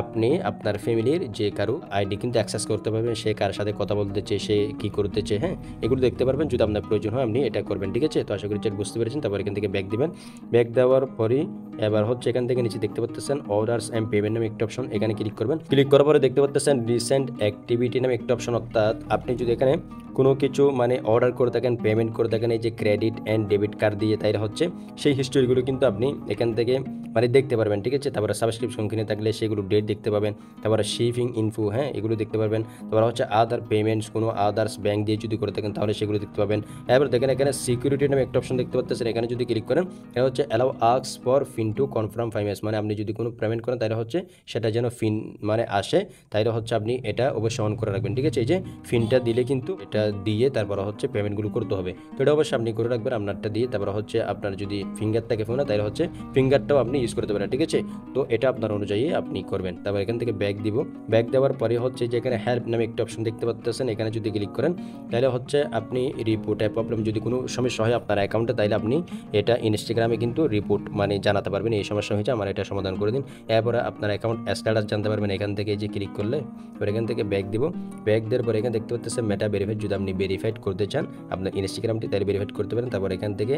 আপনি আপনার ফ্যামিলির যে কারো আইডি কিন্তু অ্যাক্সেস করতে পারবেন, সে কার সাথে কথা বলতে চেয়ে, সে কী করতে চেয়ে, হ্যাঁ, এগুলো দেখতে পারবেন। যদি আপনার প্রয়োজন হয় আপনি এটা করবেন, ঠিক আছে। তো আশা করি বুঝতে পেরেছেন। তারপর এখান থেকে ব্যাক দিবেন। ব্যাক দেওয়ার পরই এবার হচ্ছে এখান থেকে নিচে দেখতে পাচ্ছেন অর্ডারস অ্যান্ড পেমেন্ট নামে একটা অপশন, এখানে ক্লিক করবেন। ক্লিক করার পরে দেখতে পাচ্ছেন রিসেন্ট অ্যাক্টিভিটি নামে একটা অপশন, অর্থাৎ আপনি যদি এখানে কোনো কিছু মানে অর্ডার করে থাকেন, পেমেন্ট করে থাকেন এই যে ক্রেডিট অ্যান্ড ডেবিট কার্ড দিয়ে, তাই হচ্ছে সেই হিস্টোরিগুলো কিন্তু আপনি এখান থেকে মানে দেখতে পারবেন, ঠিক আছে। তারপরে সাবস্ক্রিপশন কিনে থাকলে সেগুলো ডেট দেখতে পাবেন। তারপরে শিপিং ইনফো, হ্যাঁ, এগুলো দেখতে পারবেন। তারপরে হচ্ছে আদার পেমেন্টস, কোনো আদার্স ব্যাঙ্ক দিয়ে যদি করে থাকেন তাহলে সেগুলো দেখতে পাবেন। এবার দেখেন এখানে সিকিউরিটি নামে একটা অপশন দেখতে পাচ্ছেন, এখানে যদি ক্লিক করেন এটা হচ্ছে allow ask for PIN to confirm ফাইমেস, মানে আপনি যদি কোনো পেমেন্ট করেন তাহলে হচ্ছে সেটা যেন ফিন মানে আসে, তাইলে হচ্ছে আপনি এটা অবশ্যই অন করে রাখবেন, ঠিক আছে। এই যে ফিনটা দিলে কিন্তু এটা দিয়ে তারপর হচ্ছে পেমেন্টগুলো করতে হবে, তো এটা অবশ্যই আপনি করে রাখবেন আপনারটা দিয়ে। তারপর হচ্ছে আপনার যদি ফিঙ্গার থাকে ফোনে তাহলে হচ্ছে ফিঙ্গারটাও আপনি ইউজ করতে পারেন, ঠিক আছে। তো এটা আপনার অনুযায়ী আপনি করবেন। তারপর এখান থেকে ব্যাক দিব। ব্যাক দেওয়ার পরে হচ্ছে যে এখানে হেল্প নামে একটা অপশন দেখতে পাচ্ছেন, এখানে যদি ক্লিক করেন তাহলে হচ্ছে আপনি রিপোর্টে প্রবলেম যদি কোনো সমস্যা হয় আপনার অ্যাকাউন্টে তাহলে আপনি এটা ইনস্টাগ্রামে কিন্তু রিপোর্ট মানে জানাতে পারবেন, এই সমস্যা হয়েছে আমার এটা সমাধান করে দিন। এরপরে আপনার অ্যাকাউন্ট স্ট্যাটাস জানতে পারবেন এখান থেকে যে ক্লিক করলে। এবার এখান থেকে ব্যাক দিব। ব্যাক দেওয়ার পরে এখানে দেখতে পাচ্ছেন মেটা ভেরিফাইড, যদি আপনি ভেরিফাইড করতে চান আপনার ইনস্টাগ্রামটি তাহলে ভেরিফাইড করতে পারেন। তারপর এখান থেকে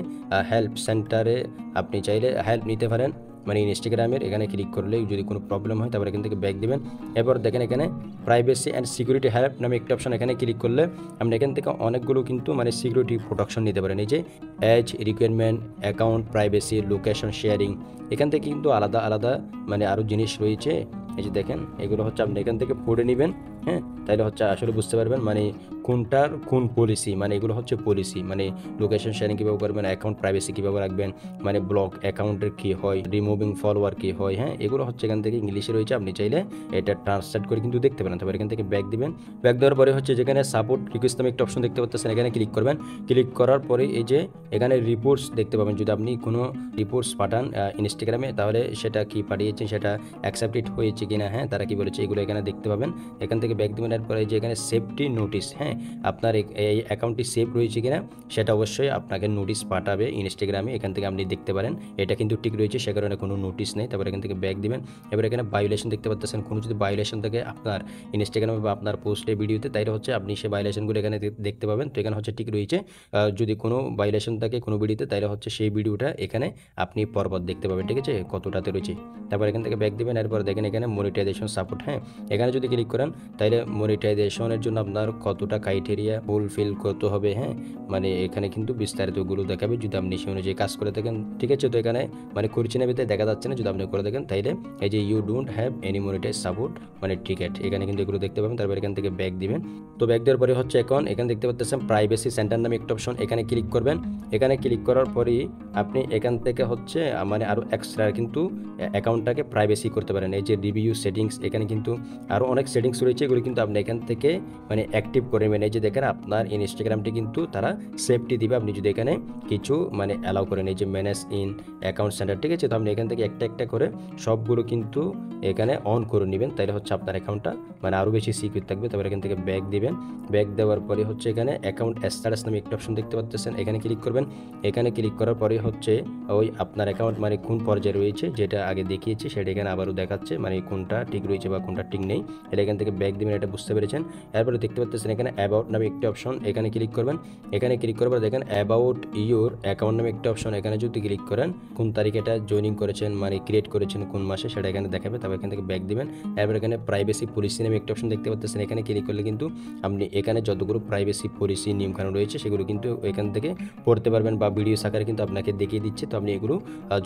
হেল্প সেন্টারে আপনি চাইলে হেল্প নিতে পারেন। মানে ইনস্টাগ্রামের এখানে ক্লিক করলে যদি কোনো প্রবলেম হয় তারপর এখান থেকে ব্যাক দিবেন। এরপর দেখেন এখানে প্রাইভেসি অ্যান্ড সিকিউরিটি হেল্প নামে একটা অপশন, এখানে ক্লিক করলে আপনি এখান থেকে অনেকগুলো কিন্তু মানে সিকিউরিটি প্রোটেকশন নিতে পারেন। এই যে age requirement, account privacy, location sharing, এখান থেকে কিন্তু আলাদা আলাদা মানে আরও জিনিস রয়েছে। এই যে দেখেন এগুলো হচ্ছে আপনি এখান থেকে পড়ে নেবেন, হ্যাঁ, তাহলে হচ্ছে আসলে বুঝতে পারবেন মানে কোনটার কোন পলিসি, মানে এগুলো হচ্ছে পলিসি, মানে লোকেশন শেয়ারিং কীভাবে করবেন, অ্যাকাউন্ট প্রাইভেসি কীভাবে রাখবেন, মানে ব্লক অ্যাকাউন্টের কী হয়, রিমুভিং ফলোয়ার কী হয়, হ্যাঁ, এগুলো হচ্ছে এখান থেকে ইংলিশে রয়েছে। আপনি চাইলে এটা ট্রান্সলেট করে কিন্তু দেখতে পারেন। তারপর এখান থেকে ব্যাক দিবেন। ব্যাক দেওয়ার পরে হচ্ছে যেখানে সাপোর্ট রিকোয়েস্ট নামে একটা অপশন দেখতে পাচ্ছেন, এখানে ক্লিক করবেন। ক্লিক করার পরে এই যে এখানে রিপোর্টস দেখতে পাবেন। যদি আপনি কোনো রিপোর্টস পাঠান ইনস্টাগ্রামে, তাহলে সেটা কি পাঠিয়েছেন, সেটা অ্যাকসেপ্টেড হয়েছে কিনা, হ্যাঁ, তারা কি বলেছে, এগুলো এখানে দেখতে পাবেন। এখান থেকে ব্যাক দিবেন। এরপরে যে এখানে সেফটি নোটিশ, হ্যাঁ, আপনার এই অ্যাকাউন্টটি সেভ রয়েছে কিনা সেটা অবশ্যই আপনাকে নোটিশ পাঠাবে ইনস্টাগ্রামে, এখান থেকে আপনি দেখতে পারেন এটা কিন্তু ঠিক রয়েছে, সে কারণে কোনো নোটিশ নেই। তারপর এখান থেকে ব্যাক দিবেন। এবার এখানে ভায়োলেশন দেখতে পাচ্ছেন, কোনো যদি ভায়োলেশন থাকে আপনার ইনস্টাগ্রামে বা আপনার পোস্টে ভিডিওতে, তাইলে হচ্ছে আপনি সেই ভায়োলেশনগুলো এখানে দেখতে পাবেন। তো এখানে হচ্ছে ঠিক রয়েছে। যদি কোনো ভায়োলেশন থাকে কোনো ভিডিওতে, তাইলে হচ্ছে সেই ভিডিওটা এখানে আপনি পরপর দেখতে পাবেন, ঠিক আছে, কতটাতে রয়েছে। তারপর এখান থেকে ব্যাক দিবেন। এরপর দেখেন এখানে মনিটাইজেশন সাপোর্ট, হ্যাঁ, এখানে যদি ক্লিক করেন তাহলে মনিটাইজেশনের জন্য আপনার কতটা ক্রাইটেরিয়া ফুলফিল করতে হবে, হ্যাঁ, মানে এখানে কিন্তু বিস্তারিতগুলো দেখাবে যদি আপনি সেই অনুযায়ী কাজ করে থাকেন, ঠিক আছে। তো এখানে মানে করছি না ভিতরে দেখা যাচ্ছে না, যদি আপনি করে দেখেন তাইলে এই যে you don't have any monetize support মানে টিকেট, এখানে কিন্তু এগুলো দেখতে পাবেন। তারপর এখান থেকে ব্যাক দিবেন। তো ব্যাক দেওয়ার পরে হচ্ছে এখন এখানে দেখতে পাচ্ছেন প্রাইভেসি সেন্টার নামে একটা অপশন, এখানে ক্লিক করবেন। এখানে ক্লিক করার পরেই আপনি এখান থেকে হচ্ছে মানে আরও এক্সট্রা কিন্তু অ্যাকাউন্টটাকে প্রাইভেসি করতে পারেন। এই যে রিভিউ সেটিংস, এখানে কিন্তু আরও অনেক সেটিংস রয়েছে, এগুলো কিন্তু আপনি এখান থেকে মানে অ্যাক্টিভ করে নেবেন। এই যে দেখেন আপনার ইনস্টাগ্রামটি কিন্তু তারা সেফটি দিবে আপনি যদি এখানে কিছু মানে অ্যালাউ করেন। এই যে ম্যানেজ ইন অ্যাকাউন্ট সেন্টার, ঠিক আছে। তো আপনি এখান থেকে একটা একটা করে সবগুলো কিন্তু এখানে অন করে নেবেন, তাহলে হচ্ছে আপনার অ্যাকাউন্টটা মানে আরও বেশি সিকিউর থাকবে। তারপর এখান থেকে ব্যাক দিবেন। ব্যাক দেওয়ার পরে হচ্ছে এখানে অ্যাকাউন্ট স্ট্যাটাস নামে একটা অপশন দেখতে পাচ্ছেন, এখানে ক্লিক করবেন। এখানে ক্লিক করার পরে হচ্ছে ওই আপনার অ্যাকাউন্ট মানে কোন পর্যায়ে রয়েছে, যেটা আগে দেখিয়েছি সেটা এখানে আবারও দেখাচ্ছে, মানে কোনটা ঠিক রয়েছে বা কোনটা ঠিক নেই। এটা এখান থেকে ব্যাক দিবেন, এটা বুঝতে পেরেছেন। এরপরে দেখতে পাচ্ছেন এখানে অ্যাবাউট নামে একটি অপশন, এখানে ক্লিক করবেন। এখানে ক্লিক করার পর দেখেন অ্যাবাউট ইউর অ্যাকাউন্ট নামে একটা অপশন, এখানে যদি ক্লিক করেন কোন তারিখে এটা জয়েনিং করেছেন মানে ক্রিয়েট করেছেন কোন মাসে সেটা এখানে দেখাবে। তারপর এখান থেকে ব্যাক দিবেন। এরপর এখানে প্রাইভেসি পলিসি নামে একটা অপশন দেখতে পাচ্ছেন, এখানে ক্লিক করলে কিন্তু আপনি এখানে যতগুলো প্রাইভেসি পলিসি নিয়মকানুন রয়েছে সেগুলো কিন্তু এখান থেকে পড়তে পারবেন বা ভিডিও আকারে কিন্তু আপনাকে দেখিয়ে দিচ্ছে। তো আপনি এগুলো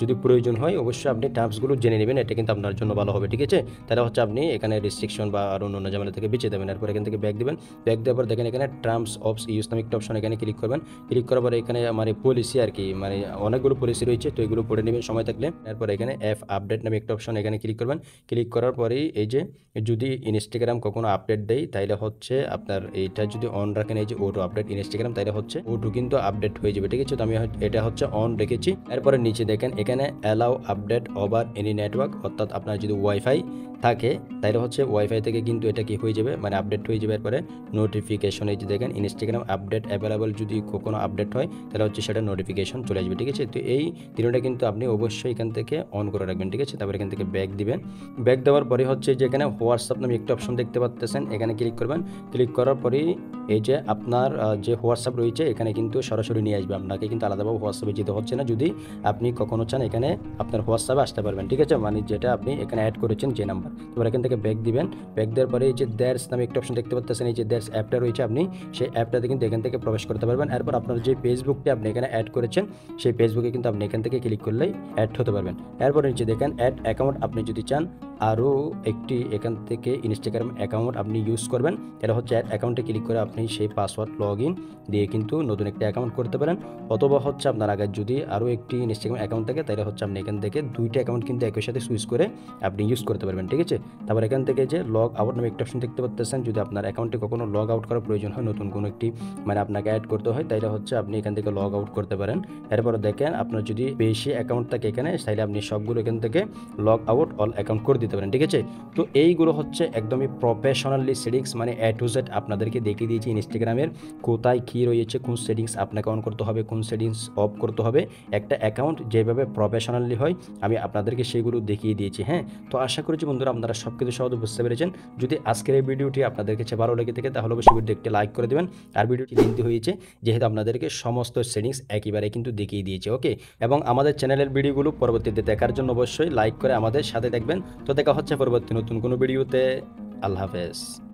যদি প্রয়োজন হয় অবশ্যই আপনি টার্মসগুলো জেনে নেবেন, এটা কিন্তু আপনার জন্য ভালো হবে, ঠিক আছে। তাহলে হচ্ছে আপনি এখানে রেস্ট্রিকশন বা আরও অন্য ঝামেলা থেকে বেঁচে দেবেন। এরপর এখান থেকে ব্যাক দিবেন। ব্যাক দেওয়ার পর দেখেন এখানে টার্মস অফ ইউজ নামে একটা অপশন, এখানে ক্লিক করবেন। ক্লিক করার পরে এখানে মানে পলিসি আর কি মানে অনেকগুলো পলিসি রয়েছে, তো এগুলো পড়ে নেবেন সময় থাকলে। এরপর এখানে অ্যাপ আপডেট নামে একটা অপশন, এখানে ক্লিক করবেন। ক্লিক করার পরেই এই যে যদি ইনস্টাগ্রাম কখনো আপডেট দেয় তাহলে হচ্ছে আপনার এইটা যদি অন রাখেন, এই যে অটো আপডেট ইনস্টাগ্রাম, তাহলে হচ্ছে অটো কিন্তু আপডেট হয়ে যাবে, ঠিক আছে। তো আমি এটা হচ্ছে অন রেখেছি। এরপরে নিচে দেখেন এখানে allow update over any network, অর্থাৎ আপনার যদি ওয়াইফাই থাকে তাহলে হচ্ছে ওয়াইফাই থেকে কিন্তু এটা কি হয়ে যাবে মানে আপডেট হয়ে যাবে। এরপরে নোটিফিকেশন, এই যে দেখেন ইনস্টাগ্রাম আপডেট অ্যাভেলেবল, যদি কখনো আপডেট হয় তাহলে হচ্ছে সেটা নোটিফিকেশন চলে আসবে, ঠিক আছে। তো এই তিনটা কিন্তু আপনি অবশ্যই এখান থেকে অন করে রাখবেন, ঠিক আছে। তারপর এখান থেকে ব্যাক দিবেন। ব্যাক দেওয়ার পরে হচ্ছে যে এখানে হোয়াটসঅ্যাপ নামে একটা অপশন দেখতে পাচ্ছেন, এখানে ক্লিক করবেন। ক্লিক করার পরেই এই যে আপনার যে হোয়াটসঅ্যাপ রয়েছে এখানে কিন্তু সরাসরি নিয়ে আসবে, আপনাকে কিন্তু আলাদাভাবে হোয়াটসঅ্যাপে যেতে হচ্ছে না। যদি আপনি কখনো চান এখানে আপনার হোয়াটসঅ্যাপে আসতে পারবেন, ঠিক আছে, মানে যেটা আপনি এখানে অ্যাড করেছেন যে নাম্বার। তো এখান থেকে ব্যাক দিবেন। ব্যাক দেওয়ার পরে এই যে দ্যাটস নামে একটা অপশন দেখতে পাচ্ছেন, এই যে দ্যাটস অ্যাপটা রয়েছে, আপনি সেই অ্যাপটাতে কিন্তু এখান থেকে প্রবেশ করতে পারবেন। এরপর আপনার যে ফেসবুকটা আপনি এখানে অ্যাড করেছেন সেই ফেসবুকে কিন্তু আপনি এখান থেকে ক্লিক করলেই অ্যাড হতে পারবেন। এরপর নিচে দেখেন অ্যাড অ্যাকাউন্ট, আপনি যদি চান আরও একটি এখান থেকে ইনস্টাগ্রাম অ্যাকাউন্ট আপনি ইউজ করবেন, এটা হচ্ছে অ্যাড অ্যাকাউন্টে ক্লিক করে আপনি সেই পাসওয়ার্ড লগ ইন দিয়ে কিন্তু নতুন একটা অ্যাকাউন্ট করতে পারেন। অথবা হচ্ছে আপনার আগে যদি আরও একটি ইনস্টাগ্রাম অ্যাকাউন্ট থাকে তাহলে হচ্ছে আপনি এখান থেকে দুইটা অ্যাকাউন্ট কিন্তু একই সাথে সুইচ করে আপনি ইউজ করতে পারবেন, ঠিক আছে। তারপর এখান থেকে যে লগ আউট নামে একটা অপশন দেখতে পাচ্ছেন, যদি আপনার অ্যাকাউন্টে কখনো লগ আউট করার প্রয়োজন হয়, নতুন কোনো একটি মানে আপনাকে অ্যাড করতে হয়, তাহলে হচ্ছে আপনি এখান থেকে লগ আউট করতে পারেন। এরপরে দেখেন আপনার যদি বেশি অ্যাকাউন্ট থাকে এখানে তাহলে আপনি সবগুলো এখান থেকে লগ আউট অল অ্যাকাউন্ট করে দিতে দিতে পারেন, ঠিক আছে। তো এইগুলো হচ্ছে একদমই প্রফেশনালি সেটিংস, মানে এ টু জেড আপনাদেরকে দেখিয়ে দিয়েছি ইনস্টাগ্রামের কোথায় কী রয়েছে, কোন সেটিংস আপনাকে অন করতে হবে, কোন সেটিংস অফ করতে হবে। একটা অ্যাকাউন্ট যেভাবে প্রফেশনালি হয় আমি আপনাদেরকে সেগুলো দেখিয়ে দিয়েছি। হ্যাঁ, তো আশা করছি বন্ধুরা আপনারা সব কিছু সহজে বুঝতে পেরেছেন। যদি আজকের এই ভিডিওটি আপনাদের কাছে ভালো লেগে থাকে তাহলে অবশ্যই ভিডিওটি একটি লাইক করে দেবেন। আর ভিডিওটি লেন্থি হয়েছে যেহেতু আপনাদেরকে সমস্ত সেটিংস একেবারে কিন্তু দেখিয়ে দিয়েছে। ওকে, এবং আমাদের চ্যানেলের ভিডিওগুলো পরবর্তীতে দেখার জন্য অবশ্যই লাইক করে আমাদের সাথে দেখবেন। তো দেখা হচ্ছে পরবর্তী নতুন কোনো ভিডিওতে। আল্লাহ হাফেজ।